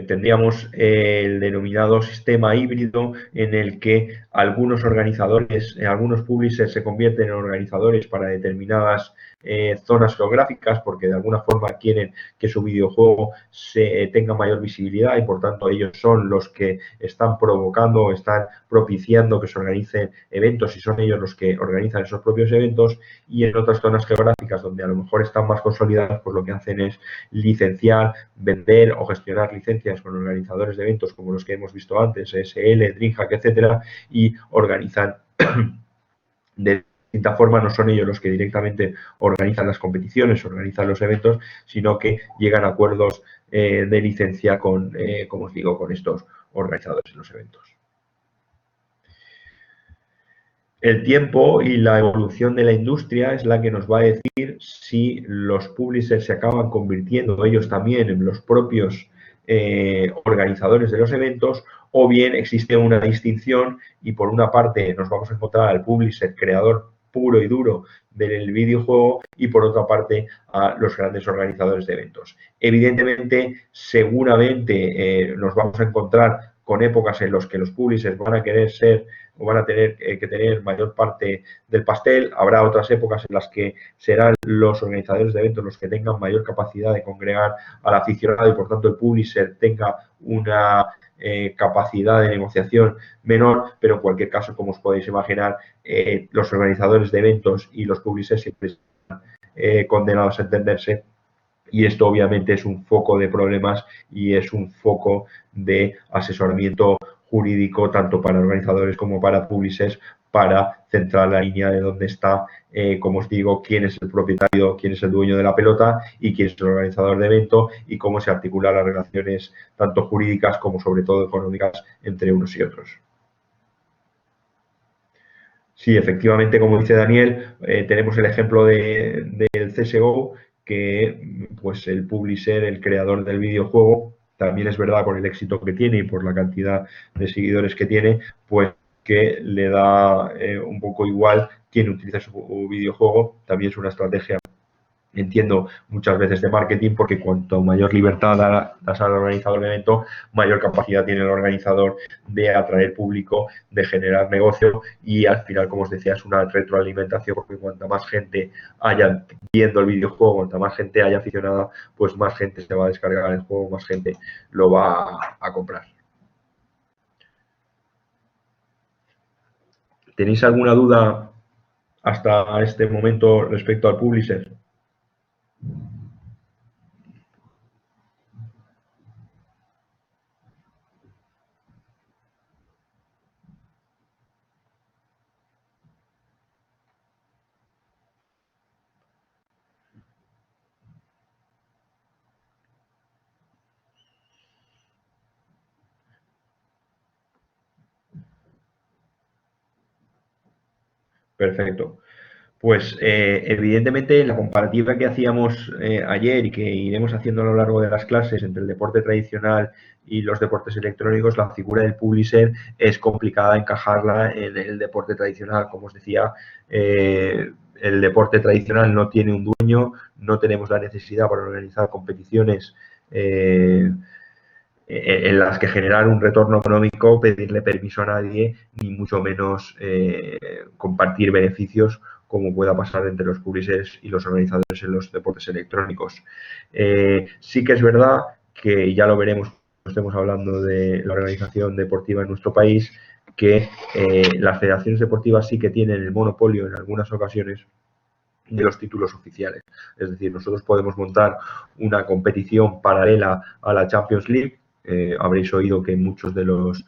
tendríamos el denominado sistema híbrido en el que algunos organizadores, algunos publishers se convierten en organizadores para determinadas zonas geográficas porque de alguna forma quieren que su videojuego tenga mayor visibilidad y por tanto ellos son los que están provocando, están propiciando que se organicen eventos y son ellos los que organizan esos propios eventos y en otras zonas geográficas donde a lo mejor están más consolidadas pues lo que hacen es licenciar, vender o gestionar licencias con organizadores de eventos como los que hemos visto antes, SL, DreamHack, etcétera, y organizan de distinta forma, no son ellos los que directamente organizan las competiciones, organizan los eventos, sino que llegan a acuerdos de licencia con, como os digo, con estos organizadores de los eventos. El tiempo y la evolución de la industria es la que nos va a decir si los publishers se acaban convirtiendo ellos también en los propios organizadores de los eventos o bien existe una distinción y por una parte nos vamos a encontrar al publisher creador puro y duro del videojuego y por otra parte a los grandes organizadores de eventos. Evidentemente, seguramente nos vamos a encontrar con épocas en las que los publishers van a querer ser o van a tener que tener mayor parte del pastel. Habrá otras épocas en las que serán los organizadores de eventos los que tengan mayor capacidad de congregar al aficionado y por tanto el publisher tenga una capacidad de negociación menor, pero en cualquier caso, como os podéis imaginar, los organizadores de eventos y los publishers siempre están condenados a entenderse. Y esto obviamente es un foco de problemas y es un foco de asesoramiento jurídico tanto para organizadores como para publishers para centrar la línea de dónde está, como os digo, quién es el propietario, quién es el dueño de la pelota y quién es el organizador de evento y cómo se articulan las relaciones tanto jurídicas como sobre todo económicas entre unos y otros. Sí, efectivamente, como dice Daniel, tenemos el ejemplo del CSGO, que pues el publisher, el creador del videojuego, también es verdad con el éxito que tiene y por la cantidad de seguidores que tiene, pues que le da un poco igual quién utiliza su videojuego, también es una estrategia entiendo muchas veces de marketing porque cuanto mayor libertad das al organizador de evento, mayor capacidad tiene el organizador de atraer público, de generar negocio y al final, como os decía, es una retroalimentación porque cuanta más gente haya viendo el videojuego, cuanta más gente haya aficionada, pues más gente se va a descargar el juego, más gente lo va a comprar. ¿Tenéis alguna duda hasta este momento respecto al publisher? Perfecto. Pues evidentemente la comparativa que hacíamos ayer y que iremos haciendo a lo largo de las clases entre el deporte tradicional y los deportes electrónicos, la figura del publisher es complicada encajarla en el deporte tradicional. Como os decía, el deporte tradicional no tiene un dueño, no tenemos la necesidad para organizar competiciones en las que generar un retorno económico, pedirle permiso a nadie, ni mucho menos compartir beneficios como pueda pasar entre los publishers y los organizadores en los deportes electrónicos. Sí que es verdad que ya lo veremos cuando estemos hablando de la organización deportiva en nuestro país, que las federaciones deportivas sí que tienen el monopolio en algunas ocasiones de los títulos oficiales. Es decir, nosotros podemos montar una competición paralela a la Champions League. Habréis oído que muchos de los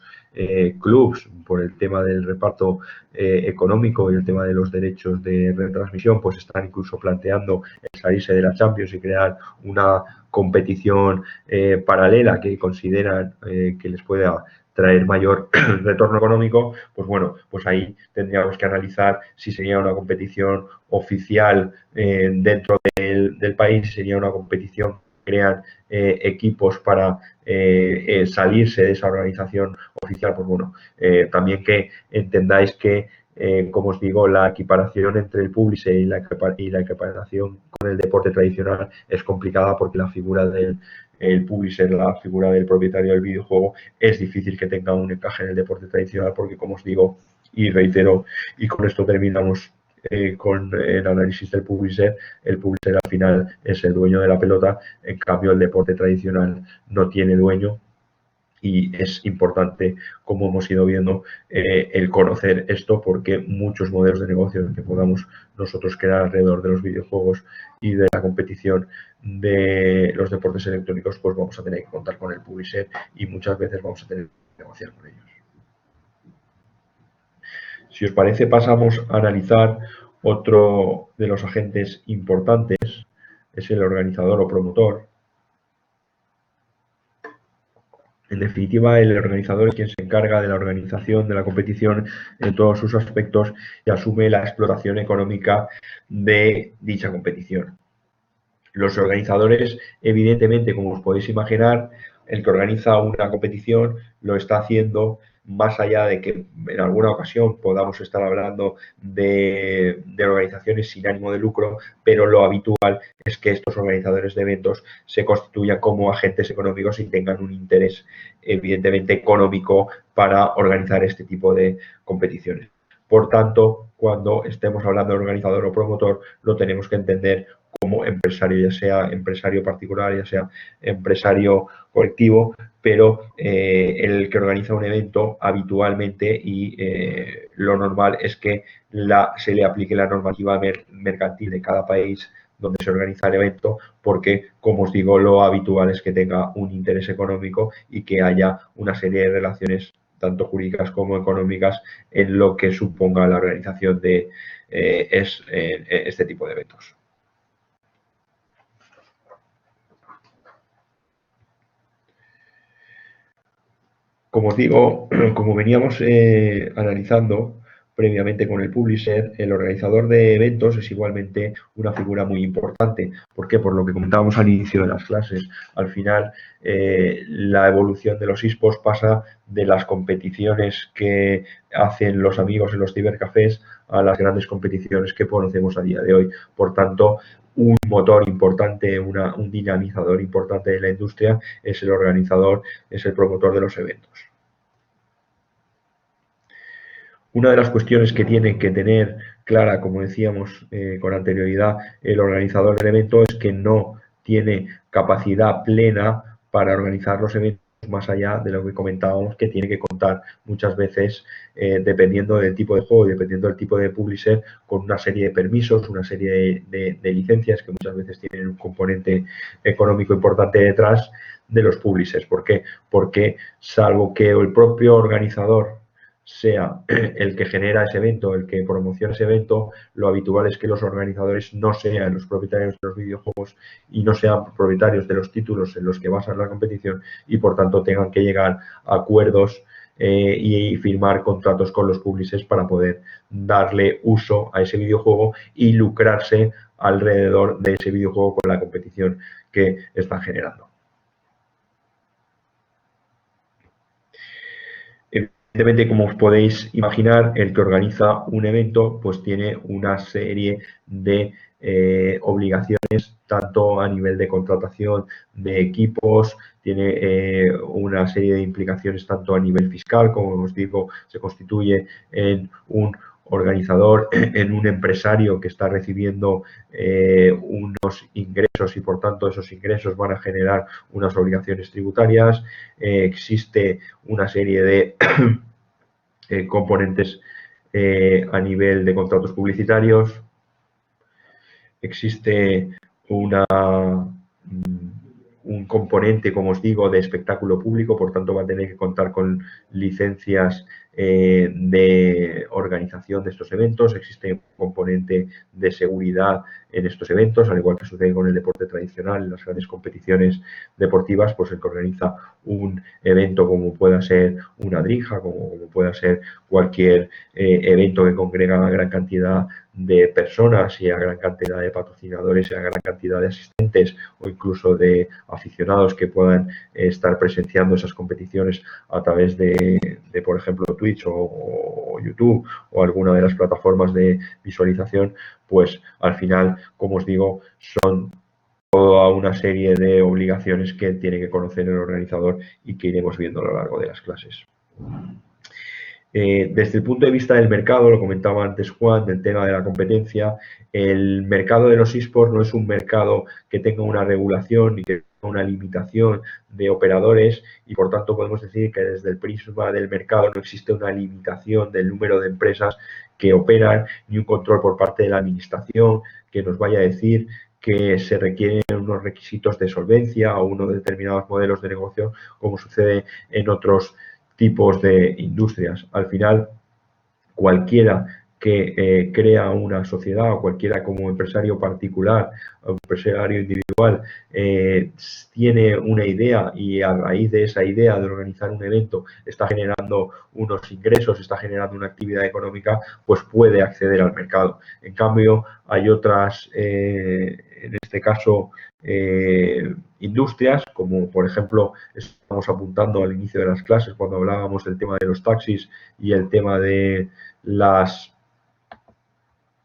clubs, por el tema del reparto económico y el tema de los derechos de retransmisión, pues están incluso planteando el salirse de la Champions y crear una competición paralela que consideran que les pueda traer mayor retorno económico, pues bueno, pues ahí tendríamos que analizar si sería una competición oficial dentro del país, si sería una competición que crean equipos para salirse de esa organización oficial, pues bueno, también que entendáis que como os digo, la equiparación entre el publisher y la equiparación con el deporte tradicional es complicada porque la figura del publisher, la figura del propietario del videojuego, es difícil que tenga un encaje en el deporte tradicional porque, como os digo y reitero, y con esto terminamos con el análisis del publisher, el publisher al final es el dueño de la pelota, en cambio el deporte tradicional no tiene dueño y es importante, como hemos ido viendo, el conocer esto porque muchos modelos de negocio que podamos nosotros crear alrededor de los videojuegos y de la competición de los deportes electrónicos, pues vamos a tener que contar con el publisher y muchas veces vamos a tener que negociar con ellos. Si os parece, pasamos a analizar otro de los agentes importantes, es el organizador o promotor. En definitiva, el organizador es quien se encarga de la organización de la competición en todos sus aspectos y asume la explotación económica de dicha competición. Los organizadores, evidentemente, como os podéis imaginar, el que organiza una competición lo está haciendo más allá de que en alguna ocasión podamos estar hablando de organizaciones sin ánimo de lucro, pero lo habitual es que estos organizadores de eventos se constituyan como agentes económicos y tengan un interés evidentemente económico para organizar este tipo de competiciones. Por tanto, cuando estemos hablando de organizador o promotor, lo tenemos que entender como empresario, ya sea empresario particular, ya sea empresario colectivo, pero el que organiza un evento habitualmente y lo normal es que se le aplique la normativa mercantil de cada país donde se organiza el evento, porque, como os digo, lo habitual es que tenga un interés económico y que haya una serie de relaciones, tanto jurídicas como económicas, en lo que suponga la organización de este tipo de eventos. Como os digo, como veníamos analizando previamente con el publisher, el organizador de eventos es igualmente una figura muy importante. ¿Por qué? Por lo que comentábamos al inicio de las clases. Al final, la evolución de los eSports pasa de las competiciones que hacen los amigos en los cibercafés a las grandes competiciones que conocemos a día de hoy. Por tanto, un motor importante, un dinamizador importante de la industria es el organizador, es el promotor de los eventos. Una de las cuestiones que tiene que tener clara, como decíamos con anterioridad, el organizador del evento es que no tiene capacidad plena para organizar los eventos más allá de lo que comentábamos, que tiene que contar muchas veces, dependiendo del tipo de juego y dependiendo del tipo de publisher, con una serie de permisos, una serie de licencias que muchas veces tienen un componente económico importante detrás de los publishers. ¿Por qué? Porque salvo que el propio organizador sea el que genera ese evento, el que promociona ese evento, lo habitual es que los organizadores no sean los propietarios de los videojuegos y no sean propietarios de los títulos en los que basan la competición y por tanto tengan que llegar a acuerdos y firmar contratos con los publishers para poder darle uso a ese videojuego y lucrarse alrededor de ese videojuego con la competición que están generando. Evidentemente, como os podéis imaginar, el que organiza un evento pues tiene una serie de obligaciones, tanto a nivel de contratación de equipos, tiene una serie de implicaciones tanto a nivel fiscal, como os digo, se constituye en un organizador, en un empresario que está recibiendo unos ingresos y por tanto esos ingresos van a generar unas obligaciones tributarias. Existe una serie de componentes a nivel de contratos publicitarios. Existe un componente, como os digo, de espectáculo público, por tanto va a tener que contar con licencias de organización de estos eventos. Existe un componente de seguridad en estos eventos, al igual que sucede con el deporte tradicional, en las grandes competiciones deportivas, pues el que organiza un evento como pueda ser una drija, como pueda ser cualquier evento que congrega a gran cantidad de personas y a gran cantidad de patrocinadores y a gran cantidad de asistentes o incluso de aficionados que puedan estar presenciando esas competiciones a través de por ejemplo, Twitch o YouTube o alguna de las plataformas de visualización, pues al final, como os digo, son toda una serie de obligaciones que tiene que conocer el organizador y que iremos viendo a lo largo de las clases. Desde el punto de vista del mercado, lo comentaba antes Juan, del tema de la competencia, el mercado de los eSports no es un mercado que tenga una regulación y que tenga una limitación de operadores y por tanto podemos decir que desde el prisma del mercado no existe una limitación del número de empresas que operan ni un control por parte de la administración que nos vaya a decir que se requieren unos requisitos de solvencia o unos determinados modelos de negocio como sucede en otros tipos de industrias. Al final, cualquiera que crea una sociedad o cualquiera como empresario particular o empresario individual tiene una idea y a raíz de esa idea de organizar un evento está generando unos ingresos, está generando una actividad económica, pues puede acceder al mercado. En cambio, hay otras en este caso, industrias, como por ejemplo estamos apuntando al inicio de las clases cuando hablábamos del tema de los taxis y el tema de las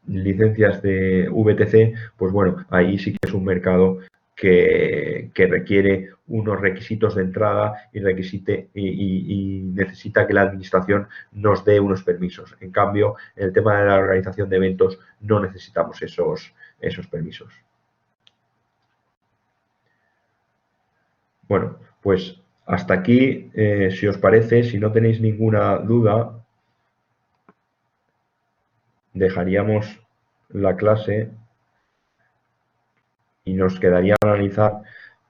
licencias de VTC, pues bueno, ahí sí que es un mercado que requiere unos requisitos de entrada y necesita que la administración nos dé unos permisos. En cambio, en el tema de la organización de eventos no necesitamos esos permisos. Bueno, pues hasta aquí, si os parece, si no tenéis ninguna duda, dejaríamos la clase y nos quedaría analizar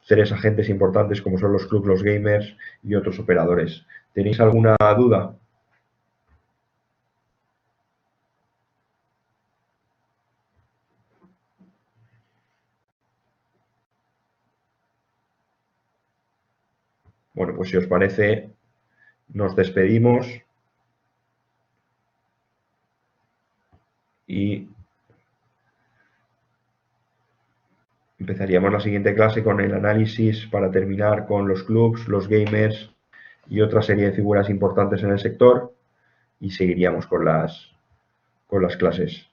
tres agentes importantes como son los clubs, los gamers y otros operadores. ¿Tenéis alguna duda? Bueno, pues si os parece, nos despedimos y empezaríamos la siguiente clase con el análisis para terminar con los clubs, los gamers y otra serie de figuras importantes en el sector y seguiríamos con las clases.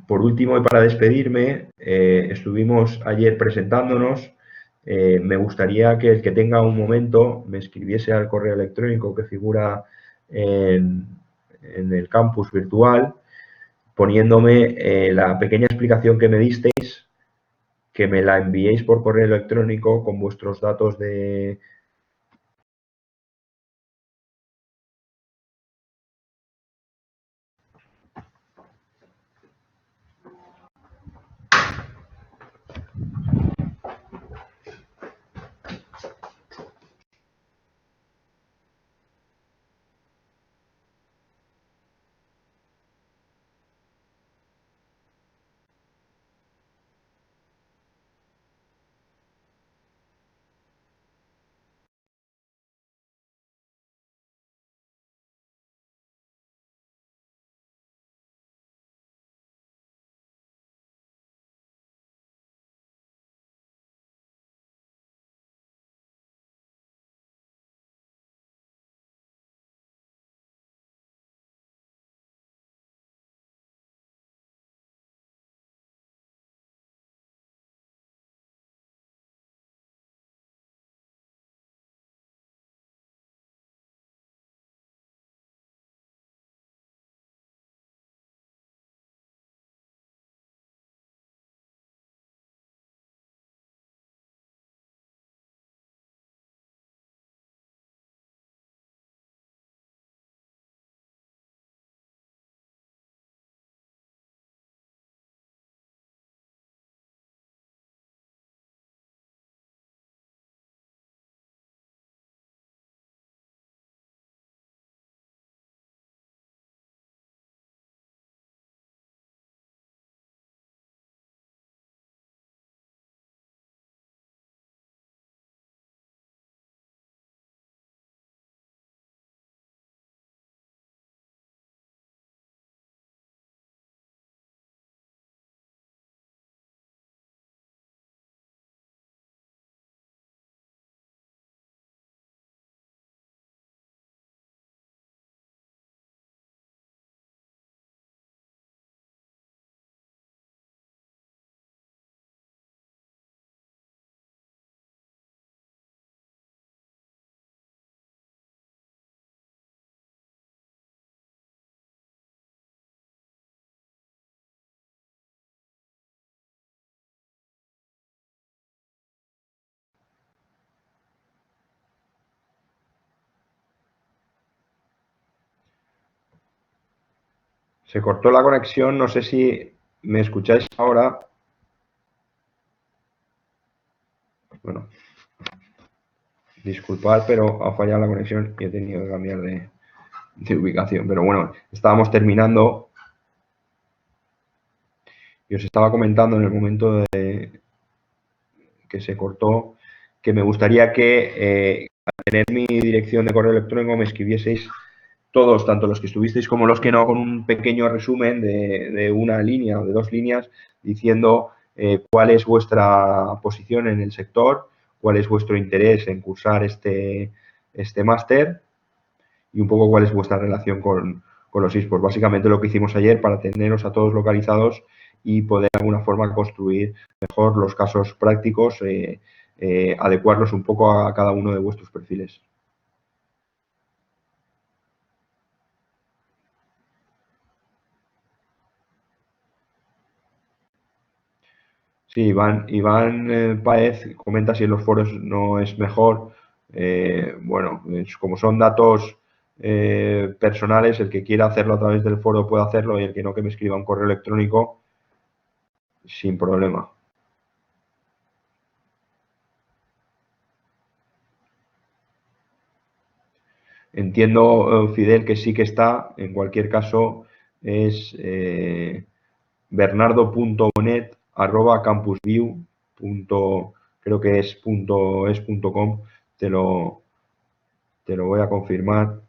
Por último, y para despedirme, estuvimos ayer presentándonos. Me gustaría que el que tenga un momento me escribiese al correo electrónico que figura en el campus virtual, poniéndome la pequeña explicación que me disteis, que me la enviéis por correo electrónico con vuestros datos de... Se cortó la conexión, no sé si me escucháis ahora. Bueno, disculpad, pero ha fallado la conexión y he tenido que cambiar de ubicación. Pero bueno, estábamos terminando y os estaba comentando en el momento que se cortó que me gustaría que al tener mi dirección de correo electrónico me escribieseis todos, tanto los que estuvisteis como los que no, con un pequeño resumen de una línea o de 2 líneas diciendo cuál es vuestra posición en el sector, cuál es vuestro interés en cursar este máster y un poco cuál es vuestra relación con los eSports. Básicamente lo que hicimos ayer para teneros a todos localizados y poder de alguna forma construir mejor los casos prácticos, adecuarlos un poco a cada uno de vuestros perfiles. Sí, Iván Páez comenta si en los foros no es mejor. Bueno, como son datos personales, el que quiera hacerlo a través del foro puede hacerlo y el que no, que me escriba un correo electrónico sin problema. Entiendo, Fidel, que sí que está. En cualquier caso, es bernardo.bonet@campusview. Creo que es .com. Te lo voy a confirmar.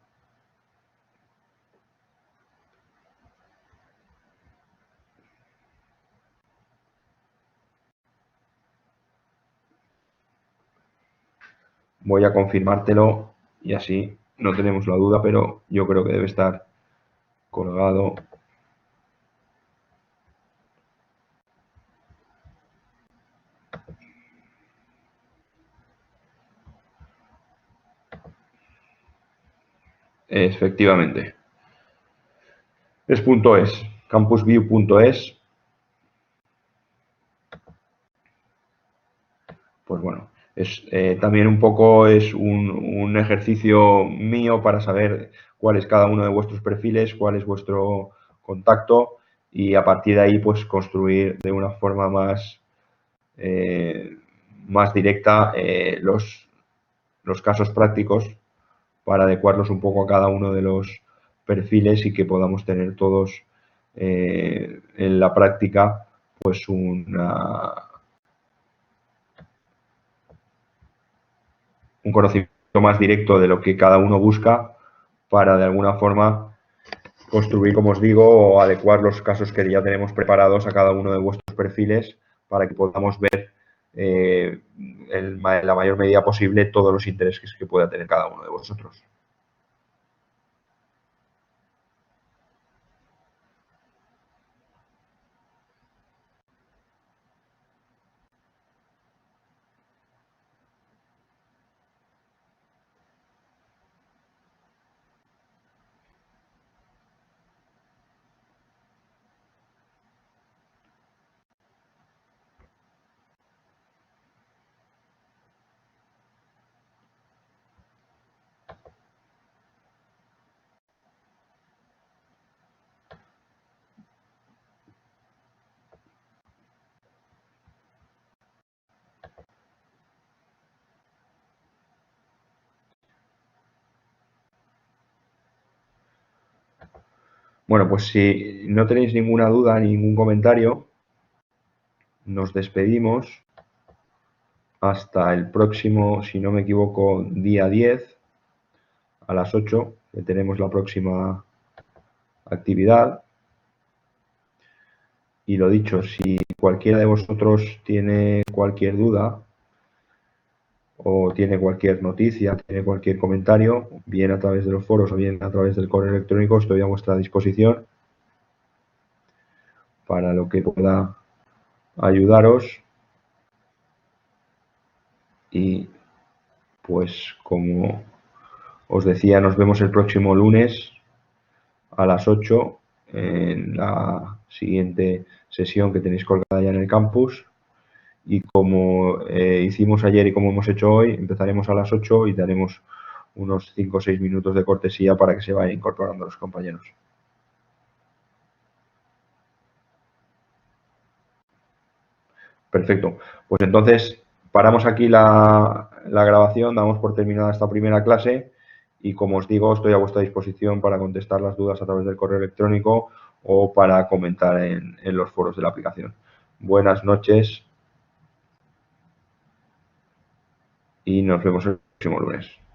Voy a confirmártelo y así no tenemos la duda, pero yo creo que debe estar colgado. Efectivamente. Es .es, campusview.es. Pues bueno, también un poco es un ejercicio mío para saber cuál es cada uno de vuestros perfiles, cuál es vuestro contacto y a partir de ahí pues construir de una forma más directa los casos prácticos para adecuarlos un poco a cada uno de los perfiles y que podamos tener todos en la práctica pues un conocimiento más directo de lo que cada uno busca para de alguna forma construir, como os digo, o adecuar los casos que ya tenemos preparados a cada uno de vuestros perfiles para que podamos ver en la mayor medida posible todos los intereses que pueda tener cada uno de vosotros. Bueno, pues si no tenéis ninguna duda, ningún comentario, nos despedimos hasta el próximo, si no me equivoco, día 10 a las 8, que tenemos la próxima actividad. Y lo dicho, si cualquiera de vosotros tiene cualquier duda o tiene cualquier noticia, tiene cualquier comentario, bien a través de los foros o bien a través del correo electrónico, estoy a vuestra disposición para lo que pueda ayudaros. Y pues como os decía, nos vemos el próximo lunes a las 8 en la siguiente sesión que tenéis colgada ya en el campus. Y como hicimos ayer y como hemos hecho hoy, empezaremos a las 8 y daremos unos 5 o 6 minutos de cortesía para que se vayan incorporando los compañeros. Perfecto. Pues entonces paramos aquí la grabación, damos por terminada esta primera clase y como os digo, estoy a vuestra disposición para contestar las dudas a través del correo electrónico o para comentar en los foros de la aplicación. Buenas noches y nos vemos el próximo lunes.